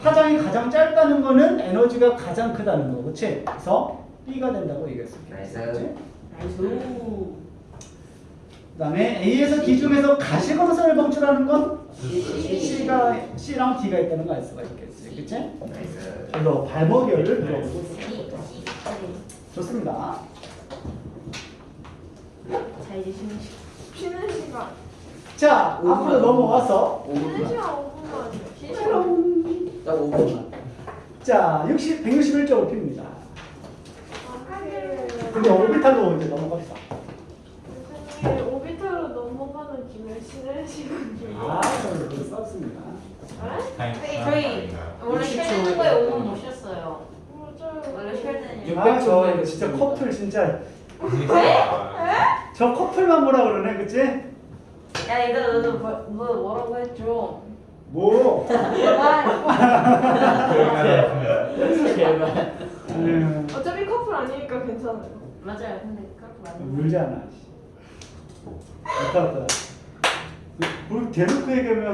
파장이 가장 짧다는 거는 에너지가 가장 크다는 거, 그치? 그래서 B가 된다고 얘기했습니다. 나이스. 나이스. 그다음에 A에서 D 중에서 가시광선을 방출하는 건 C. C랑 D가 있다는 거 알 수가 있겠지, 그치? 나이스. 그래서 발목열을 물어보고 있어. C. 좋습니다. 자 이제 쉬는 시간. 자, 오분. 앞으로 넘어가서 쉬는 5분만. 시간 5분만. 쉬는 시간. 딱 5분만. 자, 161.5P입니다. 근데 오비탈로 이제 넘어갑시다. 선생님 오비탈로 넘어가는 김에 쉬는 시간 중에. 아, 저는 그거 썼습니다. 저희 원래 쉬는 거에 5분 못 쉬었어요. 맞아요. 원래 쉴 때는 600초. 아, 저 진짜 커플 진짜 저 커플만 뭐라 그러네, 그치? 야 얘들아 너도 뭐라고 했죠? 뭐? 제발. 제발. 어차피 커플 아니니까 괜찮아요. 맞아요. 근데 그렇게 많이. 울잖아. 못하겠다. 뭘 대놓고 얘기하면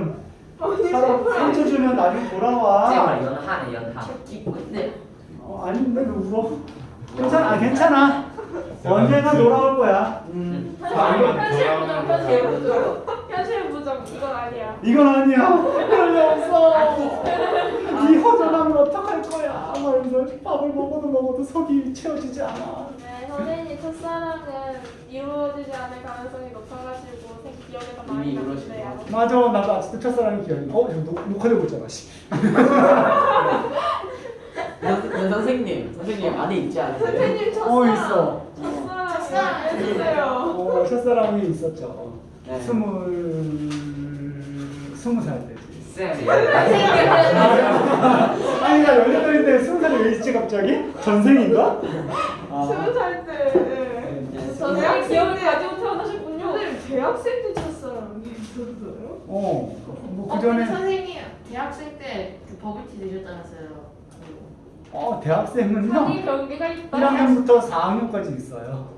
아니 사람 커플 상처 주면 나중에 돌아와. 제발 연하네 연하. 근데 아닌데 왜 울어? 괜찮아, 아, 괜찮아. 언젠가 돌아올 거야. 현실 부정, 현실 부정. 현실 부정 이건 아니야. 이건 아니야. 그럴 리 없어. 이 허전함을 어떡할 거야. 말면서 밥을 먹어도 속이 채워지지 않아. 네, 선생님 첫사랑은 이루어지지 않을 가능성이 높아가지고 기억에서 많이 이미 남는데요. 맞아, 나도 아직도 첫사랑이 기억이 나. 지금 녹화되고 있잖아. 씨. 선생님 안에 있지 않으세요? 선생님 첫사랑. 있어. 첫사랑 해주세요. 첫사랑이 있었죠. 네. 20살 때지. 쌤. 아니, 나 18인데 20살이 왜 있지 갑자기? 전생인가? 20살 때. 네. 저 대학생 기억을 가지고 태어나셨군요. 선생님 대학생 때 첫사랑이 있었어요? 뭐 그전에 선생님 대학생 때그 버블티 드셨다면서요. 대학생은요. 성이 변기가 있다. 1학년부터 4학년까지 있어요.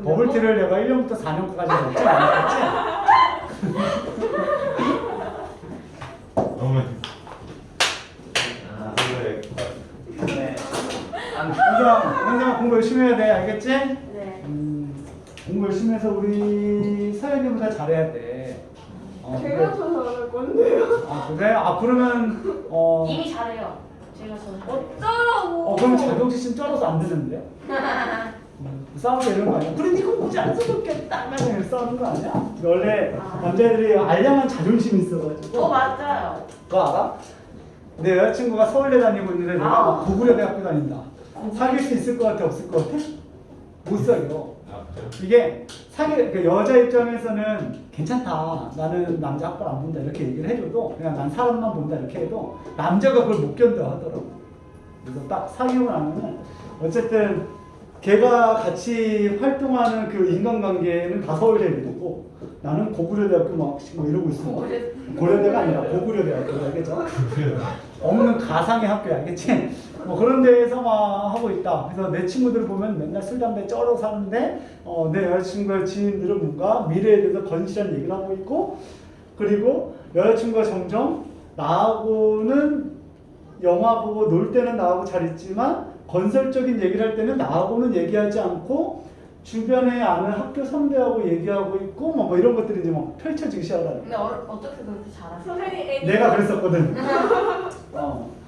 버블티를 내가 1년부터 4년까지 먹지 않았겠지? 너무 네. 항상 공부 열심히 해야 돼, 알겠지? 네. 공부 열심히 해서 우리 서연이보다 잘해야 돼. 제가 더 잘할 건데요. 그래? 그러면 이미 잘해요. 제가 저. 어쩌라고. 그럼 자격지심 쩔어서 안 되는데? 싸우게 이런 거 아니야? 그래, 니가 공부 안 써서 좋겠다. 맨날 싸우는 거 아니야? 원래 남자애들이 알량한 자존심이 있어가지고. 맞아요. 그거 알아? 내 여자친구가 서울대 다니고 있는데 내가 막 고구려 대학교 다닌다. 사귈 수 있을 것 같아, 없을 것 같아? 못 사겨. 이게 그 여자 입장에서는 괜찮다. 나는 남자 학벌 안 본다 이렇게 얘기를 해줘도 그냥 난 사람만 본다 이렇게 해도 남자가 그걸 못 견뎌 하더라고. 그래서 딱 사귀고 나면은 어쨌든 걔가 같이 활동하는 그 인간관계는 다 서울대이고 나는 고구려대학교 막 이러고 있어. 고려대가 아니라 고구려대학교 알겠죠? 없는 가상의 학교 알겠지? 뭐 그런 데에서 막 하고 있다. 그래서 내 친구들 보면 맨날 술 담배 쩔어 사는데 내 여자친구의 지인들은 뭔가 미래에 대해서 건실한 얘기를 하고 있고 그리고 여자친구가 점점 나하고는 영화 보고 놀 때는 나하고 잘 있지만 건설적인 얘기를 할 때는 나하고는 얘기하지 않고 주변에 아는 학교 선배하고 얘기하고 있고 뭐 이런 것들이 이제 막 펼쳐지기 시작하는 근데 어떻게 그렇게 잘하세요? 선생님 애니. 내가 그랬었거든.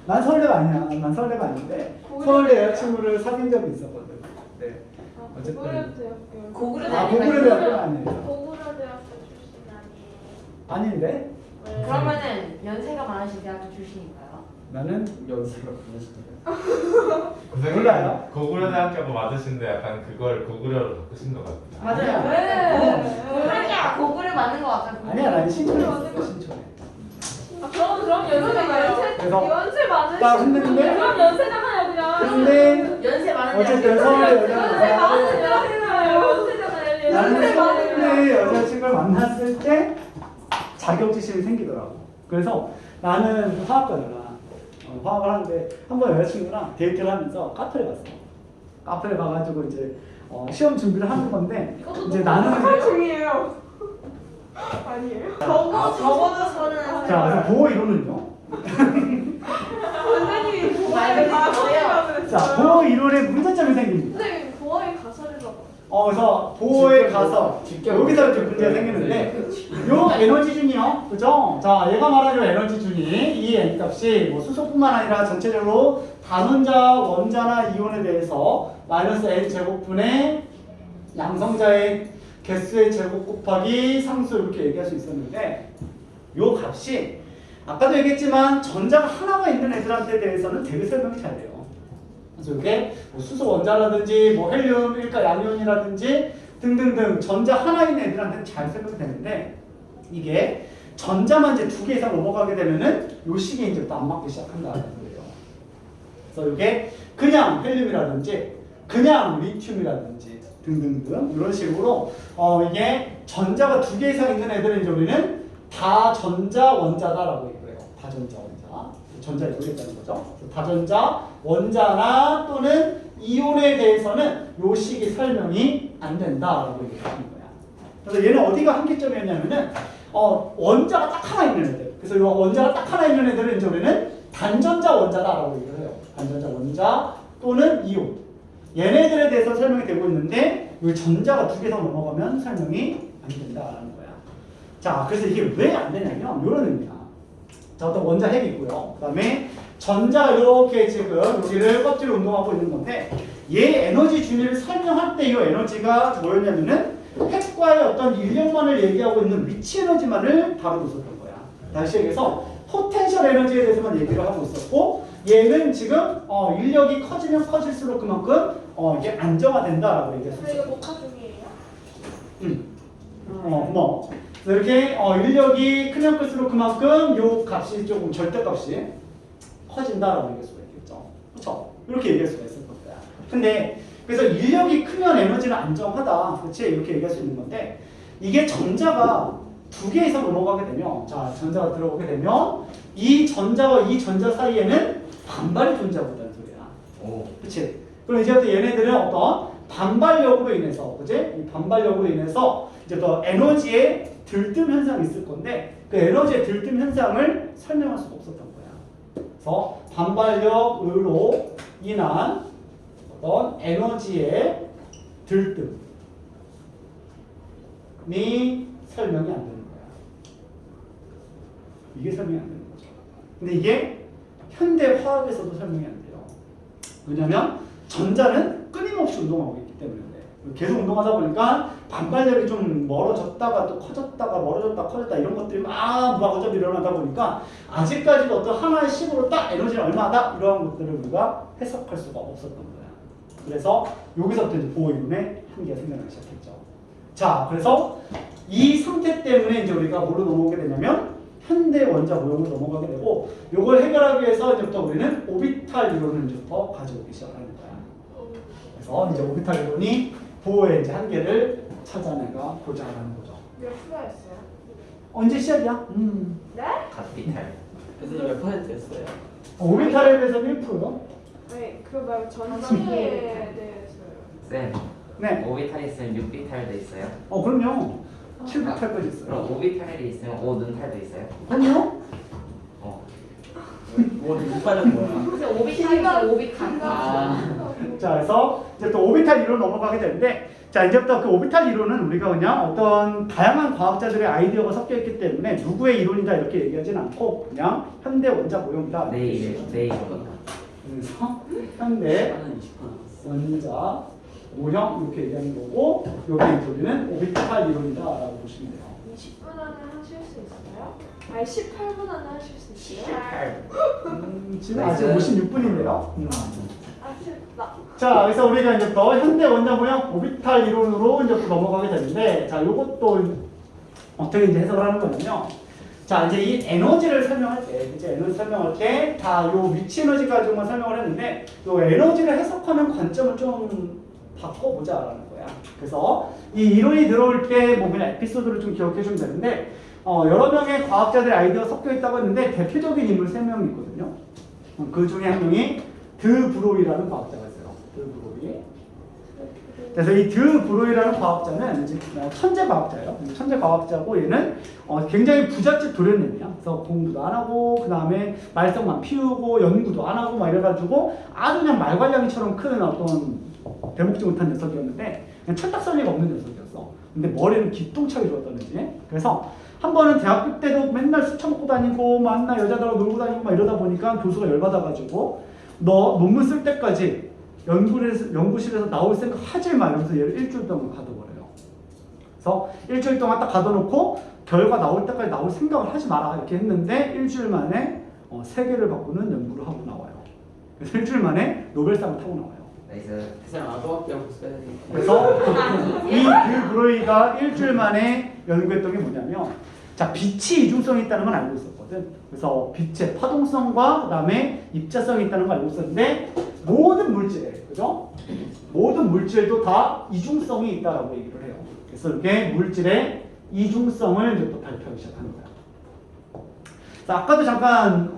난 서울대가 아니야. 난 서울대가 아닌데 서울대 여자친구를 사귄 적이 있었거든. 네. 어쨌든. 고구려대학교. 고구려대학교는 아니에요. 고구려대학교 출신 아니에요. 아닌데? 네. 그러면은 연세가 많으신 대학교 출신인가요? 나는 여기서 보내시네요. 몰라요. 고구려대학교도 맞으신데 약간 그걸 고구려로 바꾸신 것 같아요. 맞아요. 네. 하냐 고글을 맞는 것 같아요. 아니야, 난 신촌에 있었어, 신촌에. 아, 그럼 연세 그래서 연세 많으시. 딱 했는데 그럼 연세잖아요 그냥. 근데 연세 많은 어쨌든 서울의 연세 많은 여자잖아요. 연세잖아요. 나는 연세 많은 서울대 여자친구를 만났을 때 자격지심이 생기더라고. 그래서 나는 화학과잖아. 화학을 하는데 한 번 여자친구랑 데이트를 하면서 카페를 갔어. 카페를 가가지고 이제 시험 준비를 하는 건데 이제 나는 중이에요. 아니에요? 적어도 서른. 자 그래서 보호 이론은요. 원장님이 보호의 가설이라고 자 보호 이론에 문제점이 생깁니다. 선생님 보호의 가설이라고. 그래서 보호의 가설 여기서 이제 문제가 생기는데 요 에너지 준이요, 그죠? 자 얘가 말하는 에너지 준이 이 n 값이 뭐 수소뿐만 아니라 전체적으로 단원자, 원자나 이온에 대해서 마이너스 n 제곱분의 양성자의 개수의 제곱 곱하기 상수 이렇게 얘기할 수 있었는데 요 값이 아까도 얘기했지만 전자가 하나가 있는 애들한테 대해서는 되게 설명이 잘 돼요. 그래서 이게 뭐 수소 원자라든지 뭐 헬륨, 일가 양이온이라든지 등등등 전자 하나 있는 애들한테는 잘 설명이 되는데 이게 전자만 이제 2개 이상 넘어가게 되면은 요 식이 이제 또 안 맞기 시작한다는 거예요. 그래서 이게 그냥 헬륨이라든지 그냥 리튬이라든지 등등등 이런 식으로 이게 전자가 2개 이상 있는 애들은 이제 우리는 다전자 원자다라고 얘기해요. 다전자 원자. 전자를 모르겠다는 거죠. 다전자 원자나 또는 이온에 대해서는 요 식이 설명이 안 된다라고 얘기하는 거야. 그래서 얘는 어디가 한계점이었냐면은 원자가 딱 하나 있는 애들. 그래서 요 원자가 딱 하나 있는 애들은 이제 우리는 단전자 원자다라고 얘기를 해요. 단전자 원자 또는 이온. 얘네들에 대해서 설명이 되고 있는데 이 전자가 2개 이상 넘어가면 설명이 안 된다라는 거야. 자, 그래서 이게 왜 안 되냐면 이런 의미야. 자, 어떤 원자 핵이 있고요. 그 다음에 전자 이렇게 지금 여기를 껍질을 운동하고 있는 건데 얘 에너지 준위를 설명할 때 이 에너지가 뭐였냐면은 핵과의 어떤 인력만을 얘기하고 있는 위치 에너지만을 다루고 있었던 거야. 다시 얘기해서 포텐셜 에너지에 대해서만 얘기를 하고 있었고 얘는 지금 인력이 커지면 커질수록 그만큼 이게 안정화된다라고 얘기했었어요. 이거 목화 중이에요? 뭐 이렇게 인력이 크면 클수록 그만큼 요 값이 조금 절대값이 커진다라고 얘기할 수가 있겠죠. 그렇죠? 이렇게 얘기할 수가 있을 거야. 근데 그래서 인력이 크면 에너지는 안정하다. 그렇지? 이렇게 얘기할 수 있는 건데 이게 전자가 2개 이상 넘어가게 되면 자 전자가 들어오게 되면 이 전자와 이 전자 사이에는 반발이 존재하고있다는 소리야. 그렇지? 그럼 이제부터 얘네들은 어떤 반발력으로 인해서, 그지? 이 반발력으로 인해서 이제 더 에너지의 들뜸 현상이 있을 건데 그 에너지의 들뜸 현상을 설명할 수가 없었던 거야. 그래서 반발력으로 인한 어떤 에너지의 들뜸이 설명이 안 되는 거야. 이게 설명이 안 되는 거죠. 근데 이게 현대 화학에서도 설명이 안 돼요. 왜냐면 전자는 끊임없이 운동하고 있기 때문에 계속 운동하다 보니까 반발력이 좀 멀어졌다가 또 커졌다가 멀어졌다 커졌다 이런 것들이 막 무하고점 일어나다 보니까 아직까지도 어떤 하나의 식으로 딱 에너지는 얼마다 이러한 것들을 우리가 해석할 수가 없었던 거야. 그래서 여기서부터 이제 보호 이론의 한계가 생겨나기 시작했죠. 자, 그래서 이 상태 때문에 이제 우리가 뭐로 넘어오게 되냐면 현대 원자 모형으로 넘어가게 되고 이걸 해결하기 위해서 이제부터 우리는 오비탈 이론을 이제부터 가져오기 시작하는 거야. 그래서 이제 오비탈 이론이 보호의 이제 한계를 찾아내가 고자 하는 거죠. 몇 프로였어요? 언제 시작이야? 네? 갓비탈. 그래서 몇 %였어요? 오비탈에 대해서는 1%요? 아니 그거 말고 전기에 대해서요. 쌤, 네. 오비탈 있으면 6비탈도 있어요? 그럼요. 7비탈까지 있어요. 그럼 오비탈이 있으면 5눈탈도 있어요? 그럼요. 뭐 육발은 뭐야? 그래서 오비탈이면 오비탈. 자, 그래서 이제 또 오비탈 이론 넘어가게 되는데, 자, 이제부터 그 오비탈 이론은 우리가 그냥 어떤 다양한 과학자들의 아이디어가 섞여 있기 때문에 누구의 이론이다 이렇게 얘기하지는 않고 그냥 현대 원자 모형이다. 네 이론이다. 그래서 현대 원자 모형 이렇게 얘기하는 거고, 여기 우리는 오비탈 이론이다라고 보시면 돼요. 20분 안에 하실 수 있어요? 아니 18분 안에 하실 수 있어요? 지금 아직 56분인데요. 아쉽다. 자, 그래서 우리가 이제 또 현대 원자모형 오비탈 이론으로 이제 또 넘어가게 되는데, 자, 요것도 어떻게 이제 해석을 하는 거냐면요. 자, 이제 이 에너지를 설명할 때, 이제 에너지 설명할 때, 다 요 위치 에너지 가지고만 설명을 했는데, 요 에너지를 해석하는 관점을 좀 바꿔보자라는 거야. 그래서 이 이론이 들어올 때 뭐 그냥 에피소드를 좀 기억해 주면 되는데, 여러 명의 과학자들의 아이디어가 섞여 있다고 했는데, 대표적인 인물 3명이 있거든요. 그 중에 한 명이 드 브로이라는 과학자가 있어요. 드 브로이. 그래서 이 드 브로이라는 과학자는 이제 천재 과학자예요. 천재 과학자고 얘는 굉장히 부잣집 도련님이야. 그래서 공부도 안 하고 그 다음에 말썽만 피우고 연구도 안 하고 막 이래가지고 아주 그냥 말괄량이처럼 큰 어떤 대목지 못한 녀석이었는데 그냥 철딱서니가 없는 녀석이었어. 근데 머리는 기똥차게 좋았다는 거지. 그래서 한 번은 대학교 때도 맨날 술 처먹고 다니고 만나 여자들하고 놀고 다니고 막 이러다 보니까 교수가 열받아가지고 너 논문 쓸 때까지 연구실에서 나올 생각 하지 마 이러면서 얘를 일주일 동안 가둬버려요. 그래서 일주일 동안 딱 가둬놓고 결과 나올 때까지 나올 생각을 하지 마라 이렇게 했는데 일주일 만에 세계를 바꾸는 연구를 하고 나와요. 그래서 일주일 만에 노벨상을 타고 나와요. 나이스. 그 사람 아도밖에 없어요. 그래서 이 드 브로이가 일주일 만에 연구했던 게 뭐냐면, 자, 빛이 이중성이 있다는 건 알고 있었거든. 그래서 빛의 파동성과 그다음에 입자성이 있다는 걸 알고 있었는데 모든 물질에, 그죠? 모든 물질도 다 이중성이 있다라고 얘기를 해요. 그래서 이렇게 물질의 이중성을 이제 또 발표하기 시작하는 거야. 자, 아까도 잠깐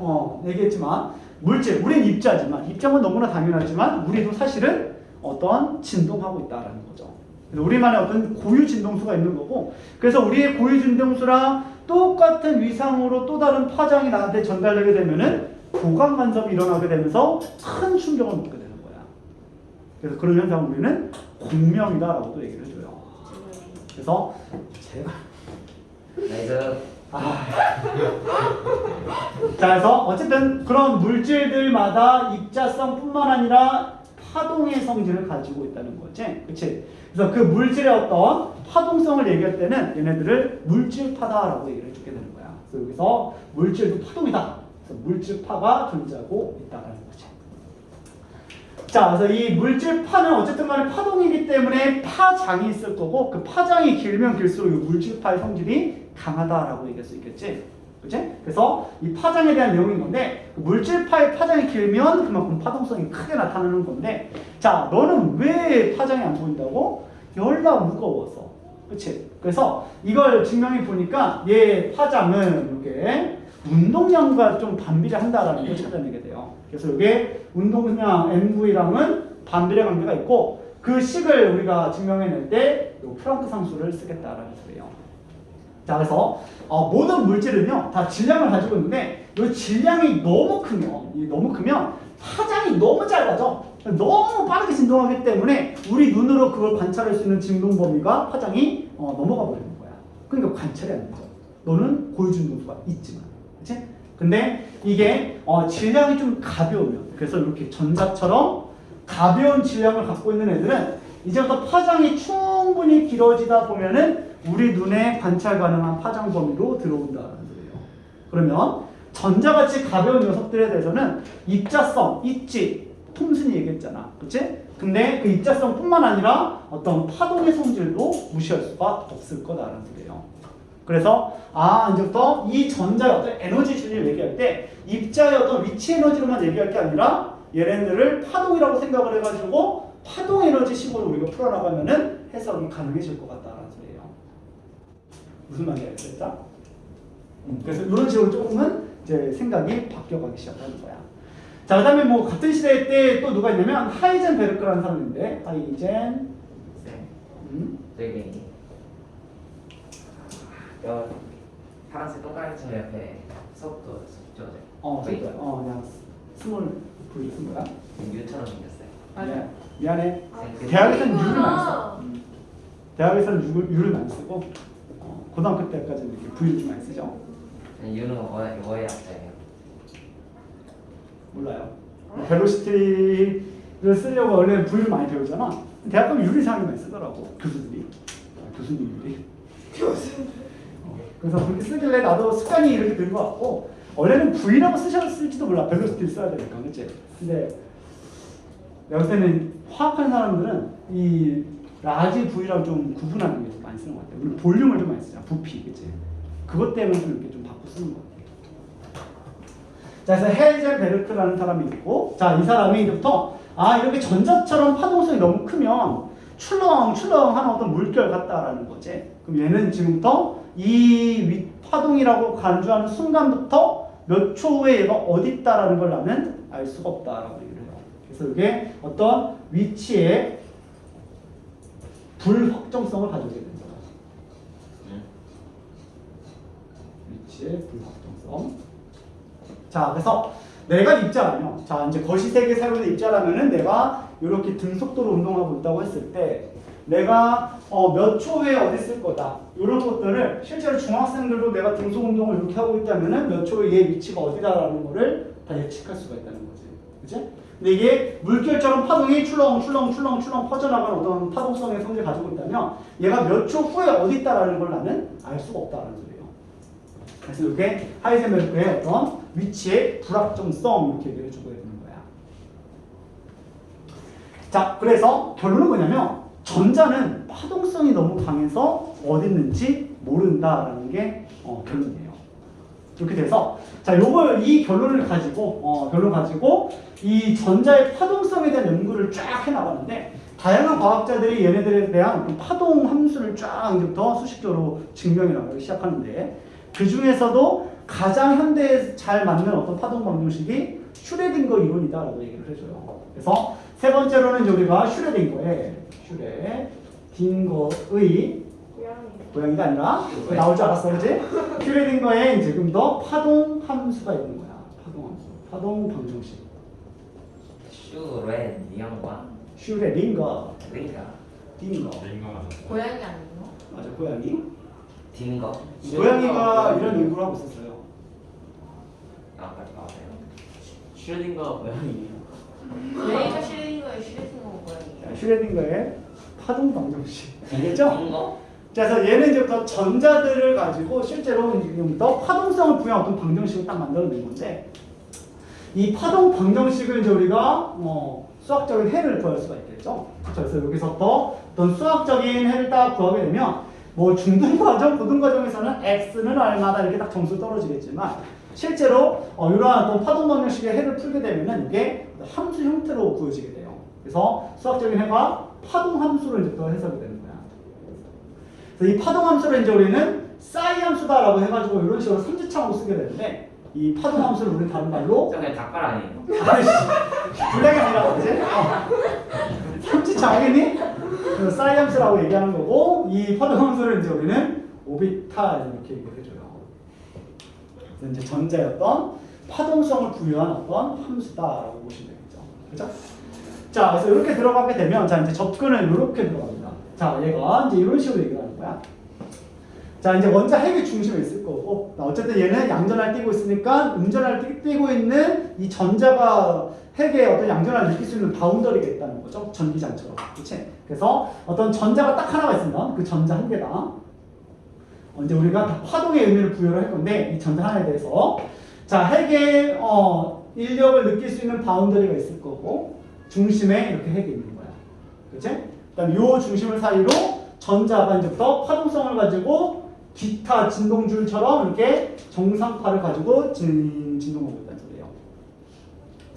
얘기했지만 물질, 우린 입자지만 입자는 너무나 당연하지만 우리도 사실은 어떤 진동하고 있다라는 거죠. 그래서 우리만의 어떤 고유 진동수가 있는 거고, 그래서 우리의 고유 진동수랑 똑같은 위상으로 또 다른 파장이 나한테 전달되게 되면은 고감 간섭이 일어나게 되면서 큰 충격을 먹게 되는 거야. 그래서 그런 현상을 우리는 공명이다라고도 얘기를 해줘요. 그래서 제가 나이스. 자, 그래서 어쨌든 그런 물질들마다 입자성뿐만 아니라 파동의 성질을 가지고 있다는 거지, 그렇지? 그래서 그 물질의 어떤 파동성을 얘기할 때는 얘네들을 물질파다라고 얘기를 해주게 되는 거야. 그래서 여기서 물질도 파동이다. 그래서 물질파가 존재하고 있다라는 거지. 자, 그래서 이 물질파는 어쨌든 간에 파동이기 때문에 파장이 있을 거고, 그 파장이 길면 길수록 이 물질파의 성질이 강하다라고 얘기할 수 있겠지. 그치? 그래서 이 파장에 대한 내용인 건데, 그 물질파의 파장이 길면 그만큼 파동성이 크게 나타나는 건데, 자, 너는 왜 파장이 안 보인다고? 열나 무거워서. 그치? 그래서 이걸 증명해 보니까 얘 파장은 이렇게 운동량과 좀 반비례한다라는 걸 찾아내게 돼요. 그래서 이게 운동량 MV랑은 반비례 관계가 있고, 그 식을 우리가 증명해낼 때 이 프랑크 상수를 쓰겠다라는 소리예요. 자, 그래서 모든 물질은요 다 질량을 가지고 있는데, 이 질량이 너무 크면 파장이 너무 짧아져. 너무 빠르게 진동하기 때문에 우리 눈으로 그걸 관찰할 수 있는 진동 범위가 파장이 넘어가 버리는 거야. 그러니까 관찰이 안 되죠. 너는 고유 진동수가 있지만, 그렇지? 근데 이게 질량이 좀 가벼우면, 그래서 이렇게 전자처럼 가벼운 질량을 갖고 있는 애들은 이제부터 파장이 충분히 길어지다 보면은 우리 눈에 관찰 가능한 파장 범위로 들어온다는 거예요. 그러면 전자같이 가벼운 녀석들에 대해서는 입자성, 있지, 톰슨이 얘기했잖아, 그렇지? 근데 그 입자성뿐만 아니라 어떤 파동의 성질도 무시할 수가 없을 거다라는 소리예요. 그래서 이제부터 이 전자의 어떤 에너지 진리를 얘기할 때 입자의 어떤 위치 에너지로만 얘기할 게 아니라 얘네들을 파동이라고 생각을 해가지고 파동 에너지 식으로 우리가 풀어나가면은 해석이 가능해질 것 같다라는 소리예요. 무슨 말인지 알겠다? 그래서 이런 식으로 조금은 이제 생각이 바뀌어가기 시작하는 거야. 자, 그다음에 뭐 같은 시대 때 또 누가 있냐면 하이젠베르크라는 사람인데, 되게 파란색 동그라미 점 옆에 수업도 적죠. 그냥 스몰 V를 쓴 거야. U처럼 생겼어요. 미안해. 생- 대학에서는 U를 많이 써. 대학에서는 U를 많이 쓰고, 고등학교 때까지는 이렇게 V를 좀 많이 쓰죠. U는 뭐의 약자예요? 몰라요. 벨로시티를 쓰려고 원래 V를 많이 배우잖아. 대학 가면 U를 이상하게 많이 쓰더라고, 교수님들이. 그래서 그렇게 쓰길래 나도 습관이 이렇게 된 것 같고 원래는 V라고 쓰셨을지도 몰라. 벨로시티를 써야 되니까, 그렇지? 근데 내가 볼 때는 화학하는 사람들은 이 라지 V랑 좀 구분하는 게 좀 많이 쓰는 것 같아요. 우리 볼륨을 좀 많이 쓰잖아. 부피, 그렇지? 그것 때문에 좀 이렇게 좀 바꿔 쓰는 것 같아요. 자, 그래서 헤이젠베르크라는 사람이 있고, 자, 이 사람이 이제부터 이렇게 전자처럼 파동성이 너무 크면 출렁출렁하는 어떤 물결 같다라는 거지. 그럼 얘는 지금부터 이 파동이라고 간주하는 순간부터 몇 초 후에 얘가 어디 있다라는 걸 나는 알 수가 없다라고 얘기를 해요. 그래서 이게 어떤 위치의 불확정성을 가지게 된다. 위치의 불확정성. 자, 그래서 내가 입자라면, 자, 이제 거시세계 사용된 입자라면은 내가 이렇게 등속도로 운동하고 있다고 했을 때, 내가 몇 초 후에 어디 있을 거다. 이런 것들을 실제로 중학생들도 내가 등속 운동을 이렇게 하고 있다면은 몇 초 후에 얘 위치가 어디다라는 거를 다 예측할 수가 있다는 거지. 그치? 근데 이게 물결처럼 파동이 출렁출렁 퍼져나가는 어떤 파동성의 성질을 가지고 있다면, 얘가 몇 초 후에 어디 있다라는 걸 나는 알 수가 없다는 소리예요. 그래서 이게 하이젠베르크의 어떤 위치의 불확정성 이렇게 얘기를 해주고 있는 거야. 자, 그래서 결론은 뭐냐면 전자는 파동성이 너무 강해서 어디 있는지 모른다라는 게 결론이에요. 이렇게 돼서 자, 이 결론을 가지고 이 전자의 파동성에 대한 연구를 쫙 해나가는데 다양한 과학자들이 얘네들에 대한 그 파동 함수를 쫙 이제부터 수식적으로 증명해 나가기 시작하는데 그 중에서도 가장 현대에 잘 맞는 어떤 파동 방정식이 슈레딩거 이론이다라고 얘기를 해줘요. 그래서 세 번째로는 이제 우리가 슈레딩거의 고양이가 아니라 나올 줄 알았어, 그렇지? 슈레딩거에 지금 더 파동 함수가 있는 거야. 파동 함수, 파동 방정식. 슈레딩거. 딩거. 고양이 아니에요? 맞아, 고양이. 딩거. 고양이가 이런 연구를 하고 있었어요. 아까지 봐봐요. 슈레딩거 고양이에요. 레이저 슈레딩거에 슈레딩거 고양이. 슈레딩거의 파동 방정식. 알겠죠? 딩거. 그래서 얘는 이제부터 전자들을 가지고 실제로 지금부터 파동성을 부여한 어떤 방정식을 딱 만들어낸 건데 이 파동 방정식을 이제 우리가 수학적인 해를 구할 수가 있겠죠. 그래서 여기서부터 어떤 수학적인 해를 딱 구하게 되면 뭐 중등과정, 고등과정에서는 x는 얼마다 이렇게 딱 점수 떨어지겠지만 실제로 이러한 어떤 파동 방정식의 해를 풀게 되면은 이게 함수 형태로 구해지게 돼요. 그래서 수학적인 해가 파동 함수로 이제 또 해석이 되는 거야. 그래서 이 파동 함수를 이제 우리는 싸이 함수다라고 해가지고 이런 식으로 삼지창으로 쓰게 되는데 이 파동 함수를 우리는 다른 말로 저게 닭발 아니에요? 아이씨 분량이 아니라 그러지? 삼지창 알겠니? 그래서 싸이 함수라고 얘기하는 거고 이 파동 함수를 이제 우리는 오비탈 이렇게 얘기를 해줘요. 그래서 이제 전자의 어떤 파동성을 부여한 어떤 함수다라고 보시면 되겠죠. 그렇죠? 자, 그래서 이렇게 들어가게 되면 자 이제 접근을 이렇게 들어갑니다. 자, 얘가 이제 이런 식으로 얘기를 하는 거야. 자, 이제 먼저 핵의 중심에 있을 거고, 어쨌든 얘는 양전하를 띄고 있으니까 음전하를 띄고 있는 이 전자가 핵의 어떤 양전하를 느낄 수 있는 바운더리가 있다는 거죠. 전기장처럼. 그렇지? 그래서 어떤 전자가 딱 하나가 있습니다. 그 전자 한 개당. 이제 우리가 다 파동의 의미를 부여를 할 건데, 이 전자 하나에 대해서. 자, 핵의 인력을 느낄 수 있는 바운더리가 있을 거고, 중심에 이렇게 핵이 있는 거야. 그렇지? 그다음 요 중심을 사이로 전자가 이제부터 파동성을 가지고 기타 진동줄처럼 이렇게 정상파를 가지고 진동하고 있다는 소리예요.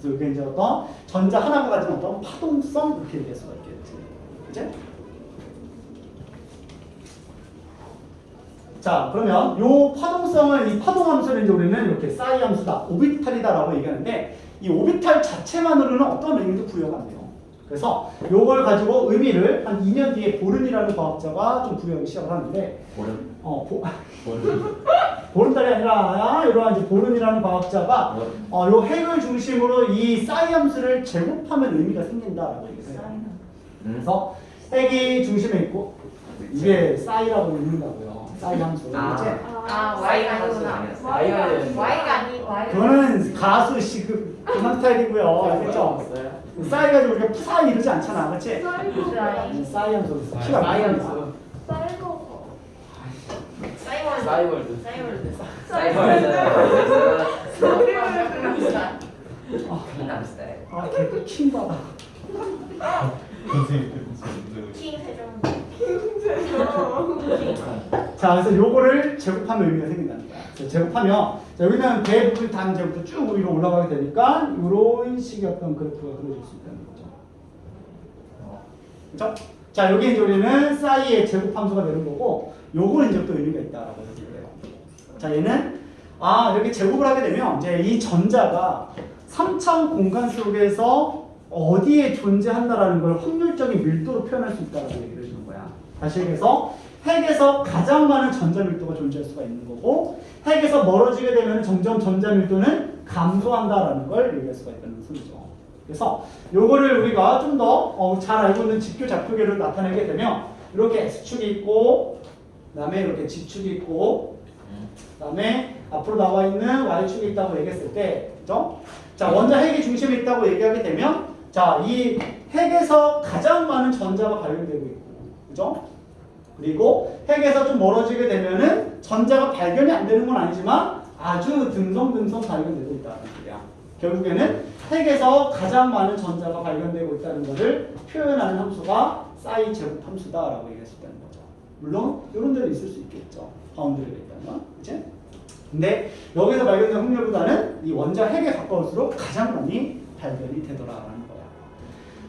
그래서 이게 이제 어떤 전자 하나가 가진 어떤 파동성 이렇게 얘기할 수가 있겠지. 그렇지? 자, 그러면 요 파동성을 이 파동 함수를 이제 우리는 이렇게 싸이 함수다, 오비탈이다라고 얘기하는데 이 오비탈 자체만으로는 어떤 의미도 부여가 안 돼요. 그래서 요걸 가지고 의미를 한 2년 뒤에 보른이라는 과학자가 좀 부여하기 시작을 하는데 보름? 보름달이 아니라 이러한 이제 보른이라는 과학자가 요 핵을 중심으로 이 싸이 함수를 제곱하면 의미가 생긴다라고 얘기해요. 그래서 핵이 중심에 있고 이게 싸이라고 읽는다고요. 싸이 함수. Y가 아니구나. Y가 아니고 그거는 가수 시급 그만 스타일이고요. 알겠죠? 싸이 가지고 우리가 푸사이 이러지 않잖아. 그렇지? 싸이 함수. 키가 많이 쌀거. 사이먼 싸이월드. 사이월드. 강남 스타일. 아, 걔 킹받아. 선생님 문제는 킹 세종. 자, 그래서 요거를 제곱하면 의미가 생긴다는 거야. 그래서 제곱하면, 자, 여기는 배 부분 단 제곱부터 쭉 위로 올라가게 되니까, 요런 식의 어떤 그래프가 그려질 수 있다는 거죠. 그죠? 자, 여기 이제 우리는 싸이의 제곱함수가 되는 거고, 요거는 이제 또 의미가 있다라고 얘기를 해요. 자, 얘는, 이렇게 제곱을 하게 되면, 이제 이 전자가 3차원 공간 속에서 어디에 존재한다라는 걸 확률적인 밀도로 표현할 수 있다라고 얘기를 해주는 거야. 다시 얘기해서, 핵에서 가장 많은 전자 밀도가 존재할 수가 있는 거고, 핵에서 멀어지게 되면 점점 전자 밀도는 감소한다라는 걸 얘기할 수가 있다는 소리죠. 그래서 요거를 우리가 좀 더 잘 알고 있는 직교 좌표계를 나타내게 되면 이렇게 X축이 있고, 그 다음에 이렇게 G축이 있고, 그 다음에 앞으로 나와 있는 Y축이 있다고 얘기했을 때, 그죠? 자, 원자 핵이 중심에 있다고 얘기하게 되면, 자, 이 핵에서 가장 많은 전자가 발견되고 있고, 그죠? 그리고 핵에서 좀 멀어지게 되면은 전자가 발견이 안 되는 건 아니지만 아주 듬성듬성 발견되고 있다는 소리야. 결국에는 핵에서 가장 많은 전자가 발견되고 있다는 것을 표현하는 함수가 싸이 제곱 함수다라고 얘기할 수 있다는 거죠. 물론 이런 데도 있을 수 있겠죠. 바운드리가 있다면, 그치? 근데 여기서 발견된 확률보다는 이 원자 핵에 가까울수록 가장 많이 발견이 되더라라는 거야.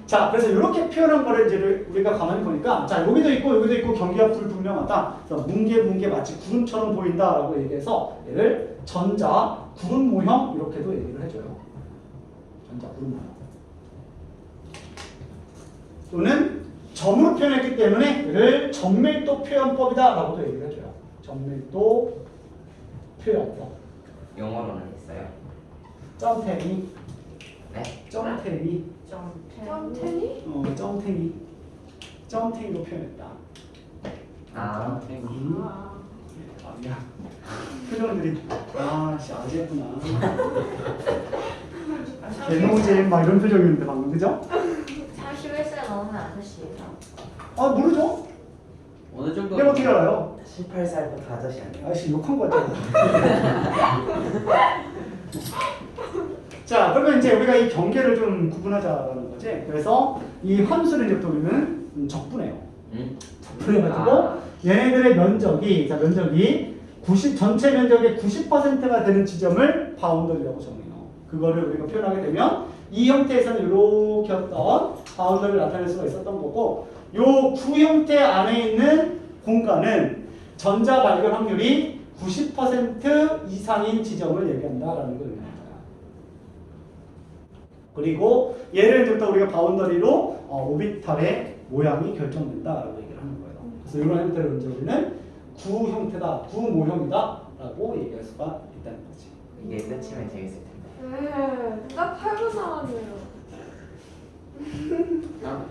자, 그래서 이렇게 표현한 거를 이제 우리가 가만히 보니까, 자, 여기도 있고 경계가 불분명하다. 그래서 뭉게 마치 구름처럼 보인다라고 얘기해서 얘를 전자 구름 모형 이렇게도 얘기를 해줘요. 전자 구름 모형. 또는 점으로 표현했기 때문에 얘를 정밀도 표현법이다라고도 얘기를 해줘요. 정밀도 표현법. 영어로는 있어요. 점탱이. 네? 점탱이. 짬테니? 점탱이로 표현했다. 아, 미안. 표정들이 아재구나. 개노잼 막 이런 표정이었는데 방금, 그죠? 31세 넘으면 아저씨예요. 모르죠? 어느 정도? 내가 어떻게 알아요? 18살부터 아저씨 아니에요? 아저씨 욕한 거 같잖아. 자, 그러면 이제 우리가 이 경계를 좀 구분하자라는 거지. 그래서 이 함수를 이제 우리는 적분해요. 적분해가지고 얘네들의 면적이, 자, 면적이 전체 면적의 90%가 되는 지점을 바운더리라고 정해요. 그거를 우리가 표현하게 되면 이 형태에서는 이렇게 어떤 바운더리를 나타낼 수가 있었던 거고, 요 구 형태 안에 있는 공간은 전자 발견 확률이 90% 이상인 지점을 얘기한다라는 걸 의미합니다. 그리고 얘를 이제부터 우리가 바운더리로 오비탈의 모양이 결정된다라고 얘기를 하는 거예요. 그래서 이런 형태를 이제 우리는 구 형태다, 구 모형이다라고 얘기할 수가 있다는 거지. 이게 끝이면 재밌을 텐데. 네, 딱 8분 남았네요.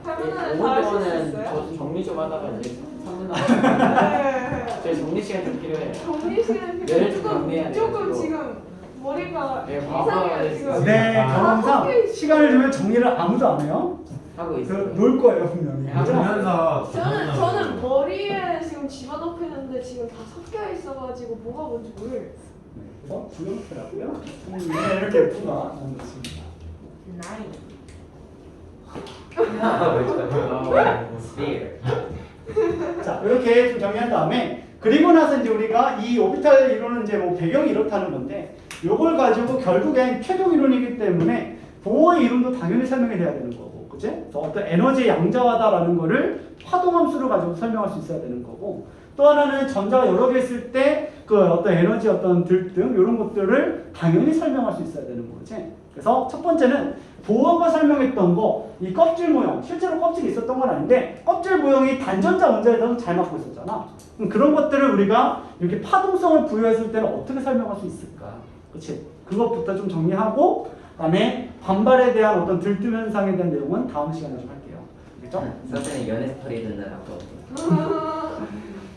8분 안에 5분 다 하실 수 동안은 있어요? 저 정리 좀 하다가 이제 3분 남았어요. 네. 저희 정리 시간 좀 필요해요. 정리 시간 얘를 좀 정리해야 돼요, 조금 지금. 지금 머리가 네, 바보가 이상해요 됐어요. 지금. 네, 경험상 섞여 있어요. 시간을 주면 정리를 아무도 안 해요. 하고 있어요. 놀 거예요 분명히. 그죠? 하면서 저는 머리에 지금 집어넣고 있는데 지금 다 섞여 있어가지고 뭐가 뭔지 모르겠어요. 네, 그래서 구형태라고요. 이렇게 예쁘다. 좋습니다. 나이. 스피어. 자, 이렇게 좀 정리한 다음에, 그리고 나서 이제 우리가 이 오비탈 이론은 이제 뭐 배경이 이렇다는 건데, 요걸 가지고 결국엔 최종 이론이기 때문에 보어의 이론도 당연히 설명이 돼야 되는 거고, 그치? 그래서 어떤 에너지의 양자화다라는 거를 화동함수를 가지고 설명할 수 있어야 되는 거고, 또 하나는 전자가 여러 개 있을 때 그 어떤 에너지 어떤 들등 이런 것들을 당연히 설명할 수 있어야 되는 거지. 그래서 첫 번째는 보어가 설명했던 거, 이 껍질 모형, 실제로 껍질이 있었던 건 아닌데 껍질 모형이 단전자 원자에서는 잘 맞고 있었잖아. 그럼 그런 것들을 우리가 이렇게 파동성을 부여했을 때는 어떻게 설명할 수 있을까? 그렇지? 그것부터 좀 정리하고, 그다음에 반발에 대한 어떤 들뜸 현상에 대한 내용은 다음 시간에 좀 할게요. 알겠죠? 선생님 연애 스토리 듣느라고.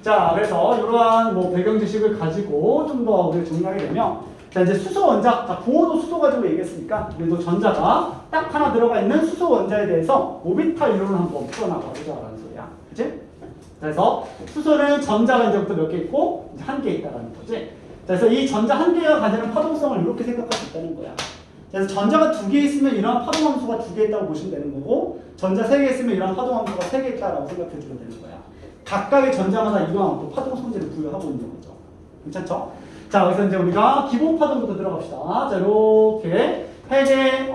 자, 그래서 이러한 뭐 배경 지식을 가지고 좀 더 우리가 정리하게 되면, 자, 이제 수소 원자, 자, 보호도 수소 가지고 얘기했으니까, 그래도 전자가 딱 하나 들어가 있는 수소 원자에 대해서 오비탈 이론을 한번 풀어나가 보자라는 소리야. 그치? 자, 그래서 수소는 전자가 이제부터 몇 개 있고 이제 한 개 있다라는 거지. 그래서 이 전자 한 개가 가지는 파동성을 이렇게 생각할 수 있다는 거야. 그래서 전자가 두 개 있으면 이러한 파동 함수가 두 개 있다고 보시면 되는 거고, 전자 세 개 있으면 이러한 파동 함수가 세 개 있다라고 생각해 주면 되는 거야. 각각의 전자마다 이러한 또 파동 성질을 부여하고 있는 거죠. 괜찮죠? 자, 여기서 이제 우리가 기본 파동부터 들어갑시다. 자, 이렇게 핵의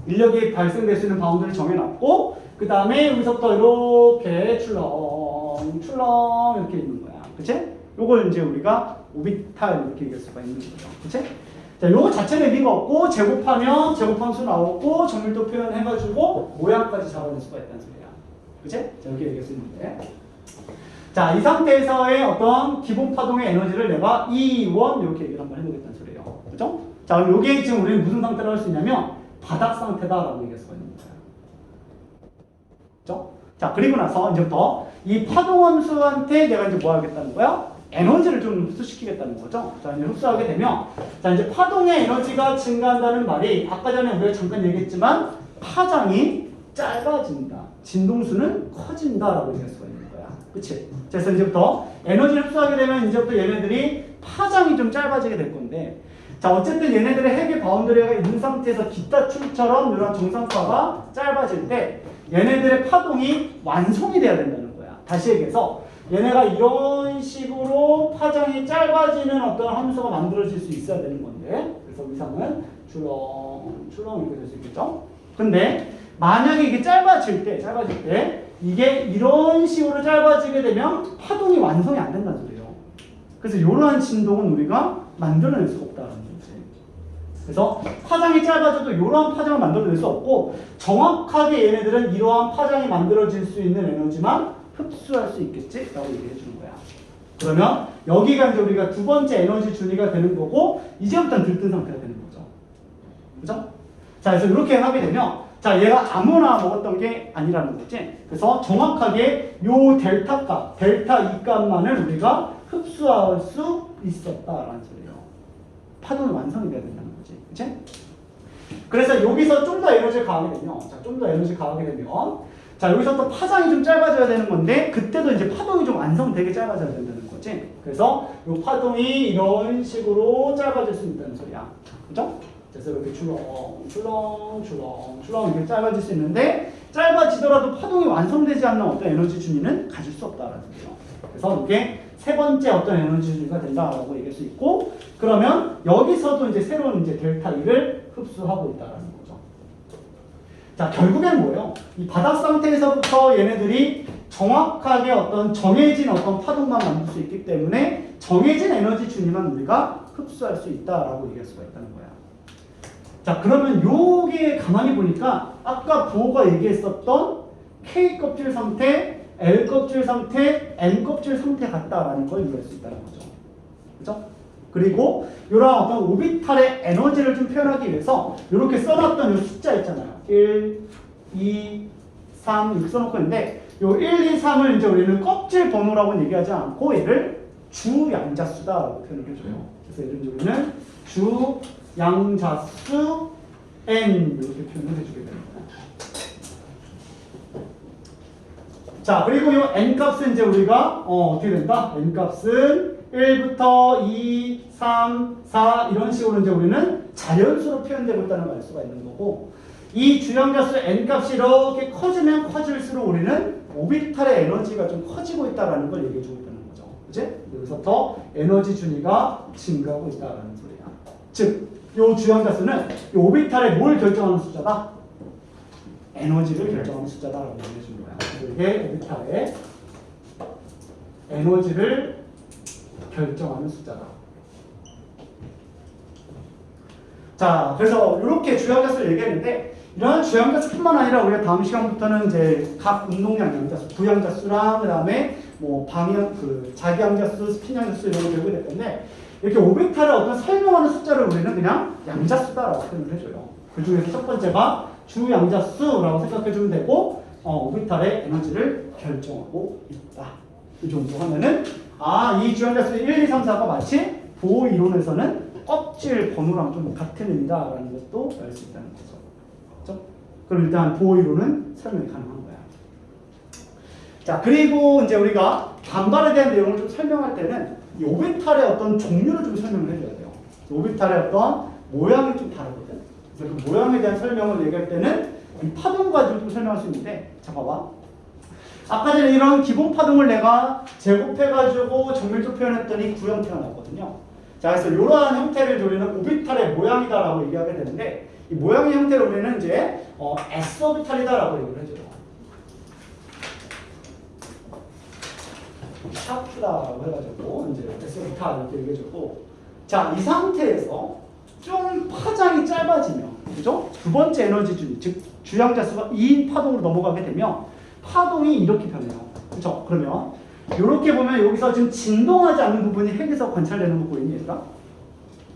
인력이 발생될 수 있는 바운드를 정해놨고, 그 다음에 여기서부터 이렇게 출렁 이렇게 있는 거야. 그치? 요걸 이제 우리가 오비탈 이렇게 얘기할 수가 있는 거죠. 그치? 자, 요거 자체는 의미가 없고, 제곱하면 제곱함수 나오고, 정밀도 표현해가지고, 모양까지 잡아낼 수가 있다는 소리야. 그치? 자, 이렇게 얘기할 수 있는데. 자, 이 상태에서의 어떤 기본 파동의 에너지를 내가 E1 이렇게 얘기를 한번 해보겠다는 소리예요. 그죠? 자, 그럼 요게 지금 우리는 무슨 상태로 할 수 있냐면, 바닥 상태다라고 얘기할 수가 있는 거예요. 그죠? 자, 그리고 나서 이제부터 이 파동함수한테 내가 이제 뭐 하겠다는 거야? 에너지를 좀 흡수시키겠다는 거죠. 자, 이제 흡수하게 되면, 자, 이제 파동의 에너지가 증가한다는 말이 아까 전에 우리가 잠깐 얘기했지만 파장이 짧아진다. 진동수는 커진다라고 얘기할 수가 있는 거야. 그치? 그래서 이제부터 에너지를 흡수하게 되면 이제부터 얘네들이 파장이 좀 짧아지게 될 건데, 자, 어쨌든 얘네들의 핵의 바운더리가 있는 상태에서 기타출처럼 이런 정상파가 짧아질 때 얘네들의 파동이 완성이 돼야 된다는 거야. 다시 얘기해서 얘네가 이런 식으로 파장이 짧아지는 어떤 함수가 만들어질 수 있어야 되는 건데, 그래서 이상은 출렁 이렇게 될 수 있겠죠? 근데 만약에 이게 짧아질 때 이게 이런 식으로 짧아지게 되면 파동이 완성이 안 된다는 소리예요. 그래서 이러한 진동은 우리가 만들어낼 수가 없다는 거지. 그래서 파장이 짧아져도 이러한 파장을 만들어낼 수 없고, 정확하게 얘네들은 이러한 파장이 만들어질 수 있는 에너지만 흡수할 수 있겠지? 라고 얘기해 주는 거야. 그러면 여기가 이제 우리가 두 번째 에너지 준위가 되는 거고, 이제부터는 들뜬 상태가 되는 거죠. 그죠? 자, 그래서 이렇게 하게 되면, 자, 얘가 아무나 먹었던 게 아니라는 거지. 그래서 정확하게 요 델타 값, 델타 E 값만을 우리가 흡수할 수 있었다라는 소리예요. 파동이 완성이 돼야 된다는 거지. 그치? 그래서 여기서 좀 더 에너지를 가하게 되면, 자, 좀 더 에너지 가하게 되면, 자, 여기서 또 파장이 좀 짧아져야 되는 건데, 그때도 이제 파동이 좀 완성되게 짧아져야 된다는 거지. 그래서 이 파동이 이런 식으로 짧아질 수 있다는 소리야. 그죠? 그래서 이렇게 출렁 이렇게 짧아질 수 있는데, 짧아지더라도 파동이 완성되지 않는 어떤 에너지 준위는 가질 수 없다라는 거예요. 그래서 이게 세 번째 어떤 에너지 준위가 된다라고 얘기할 수 있고, 그러면 여기서도 이제 새로운 이제 델타 E를 흡수하고 있다라는 거죠. 자, 결국엔 뭐예요? 이 바닥 상태에서부터 얘네들이 정확하게 어떤 정해진 어떤 파동만 만들 수 있기 때문에 정해진 에너지 준위만 우리가 흡수할 수 있다라고 얘기할 수가 있다는 거야. 자, 그러면 요게 가만히 보니까 아까 부호가 얘기했었던 K 껍질 상태, L 껍질 상태, N 껍질 상태 같다라는 걸 이해할 수 있다는 거죠. 그죠? 그리고 이런 어떤 오비탈의 에너지를 좀 표현하기 위해서 이렇게 써놨던 이 숫자 있잖아요. 1, 2, 3 이렇게 써놓고 있는데, 요 1, 2, 3을 이제 우리는 껍질 번호라고는 얘기하지 않고 얘를 주양자수다라고 표현을 해줘요. 그래서 예를 들면 우리는 주양자수 N 이렇게 표현을 해주게 됩니다. 자, 그리고 이 N 값은 이제 우리가 어떻게 된다? N 값은 1부터 2, 3, 4 이런 식으로 이제 우리는 자연수로 표현되고 있다는 걸 알 수가 있는 거고, 이 주양자수 N 값이 이렇게 커지면 커질수록 우리는 오비탈의 에너지가 좀 커지고 있다는 걸 얘기해 주고 있다는 거죠. 그치? 여기서부터 에너지 준위가 증가하고 있다는 소리야. 즉, 이 주양자수는 이 오비탈의 뭘 결정하는 숫자다? 에너지를 결정하는 숫자다라고 얘기해 주는 거야. 그래서 이게 오비탈의 에너지를 결정하는 숫자다. 자, 그래서 이렇게 주양자수를 얘기했는데, 이런 주양자수뿐만 아니라 우리가 다음 시간부터는 이제 각 운동량 양자수, 부양자수랑 그다음에 뭐 자기양자수, 스핀양자수 이런 거 배우게 될 건데, 이렇게 오비탈을 어떤 설명하는 숫자를 우리는 그냥 양자수다라고 표현을 해줘요. 그 중에서 첫 번째가 주양자수라고 생각해주면 되고, 오비탈의 에너지를 결정하고 있다. 이 정도 하면은, 이 주양자수 1, 2, 3, 4가 마치 보호 이론에서는 껍질 번호랑 좀 같은 의미다라는 것도 알 수 있다는 거죠. 그렇죠? 그럼 일단 보호 이론은 설명이 가능한 거야. 자, 그리고 이제 우리가 반발에 대한 내용을 좀 설명할 때는 이 오비탈의 어떤 종류를 좀 설명을 해줘야 돼요. 오비탈의 어떤 모양이 좀 다르거든. 그래서 그 모양에 대한 설명을 얘기할 때는 이 파동 가지고 좀 설명할 수 있는데, 자, 봐봐. 아까 전에 이런 기본 파동을 내가 제곱해가지고 정밀도 표현했더니 구형태가 나왔거든요. 자, 그래서 이러한 형태를 우리는 오비탈의 모양이다라고 얘기하게 되는데, 이 모양의 형태를 우리는 이제 S 오비탈이다라고 얘기를 해줘요. 샤프다라고 해가지고 이제 S 오비탈 이렇게 얘기해주고, 자, 이 상태에서 좀 파장이 짧아지면, 그죠? 두 번째 에너지 준, 즉 주양자 수가 2인 파동으로 넘어가게 되면 파동이 이렇게 변해요. 그죠? 그러면 이렇게 보면 여기서 지금 진동하지 않는 부분이 핵에서 관찰되는 거 보이니 얘들아?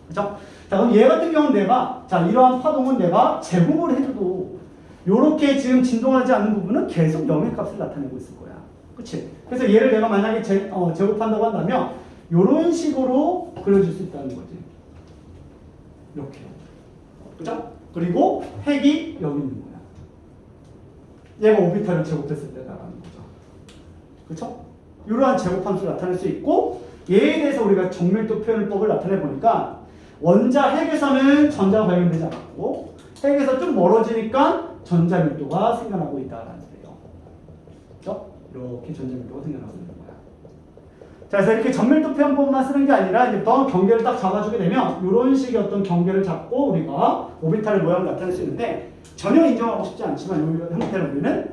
그죠? 자, 그럼 얘 같은 경우는 내가, 자, 이러한 파동은 내가 제곱을 해줘도 이렇게 지금 진동하지 않는 부분은 계속 0의 값을 나타내고 있을 거야. 그치? 그래서 얘를 내가 만약에 제곱한다고 한다면 이런 식으로 그려줄 수 있다는 거지. 이렇게. 그죠? 그리고 핵이 여기 있는 거야. 얘가 오비탈을 제곱했을 때다라는 거죠. 그쵸? 이러한 제곱함수를 나타낼 수 있고, 얘에 대해서 우리가 정밀도 표현법을 나타내 보니까 원자 핵에서는 전자가 발견되지 않았고, 핵에서 좀 멀어지니까 전자 밀도가 생겨나고 있다라는 거예요. 그죠? 이렇게 전자 밀도가 생겨나고 있는 거야. 자, 그래서 이렇게 전밀도 표현법만 쓰는 게 아니라 이제부터 경계를 딱 잡아주게 되면 이런 식의 어떤 경계를 잡고 우리가 오비탈의 모양을 나타낼 수 있는데, 전혀 인정하고 싶지 않지만 이 형태를 우리는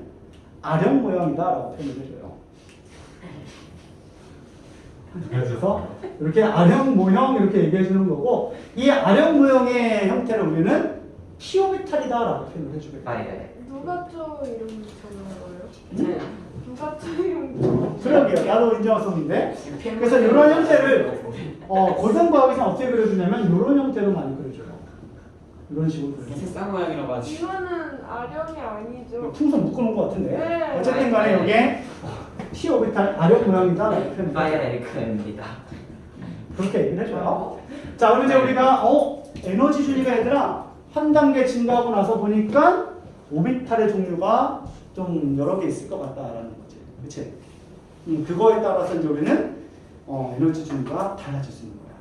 아령 모양이다라고 표현을 해줘요. 그래서 이렇게 아령 모형 이렇게 얘기해 주는 거고, 이 아령 모형의 형태를 우리는 P 오비탈이다라고 표현을 해주게 돼요. 누가 저 이름 적는 거예요? 네. 누가 저 이름 그러게요. 나도 인정학생인데. 그래서 이런 형태를 고등과학에서는 어떻게 그려주냐면 이런 형태로 많이 그려줘요. 이런 식으로 그려줘요. 색상 모양이라고 하지. 이거는 아령이 아니죠. 풍선 묶어놓은 것 같은데. 네. 어쨌든 간에 이게 P 오비탈 아령 모양이다라고 표현을 해요. 바이오에리크입니다. 그렇게 얘기를 해줘요. 자, 그럼 이제 우리가 에너지 준위가 얘들아 한 단계 증가하고 나서 보니까 오비탈의 종류가 좀 여러 개 있을 것 같다라는 거지. 그치? 그거에 따라서 이제 우리는 에너지 준위가 달라질 수 있는 거야.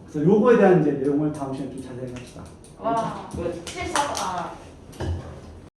그래서 요거에 대한 이제 내용을 다음 시간에 좀 자세히 합시다. 와. 74.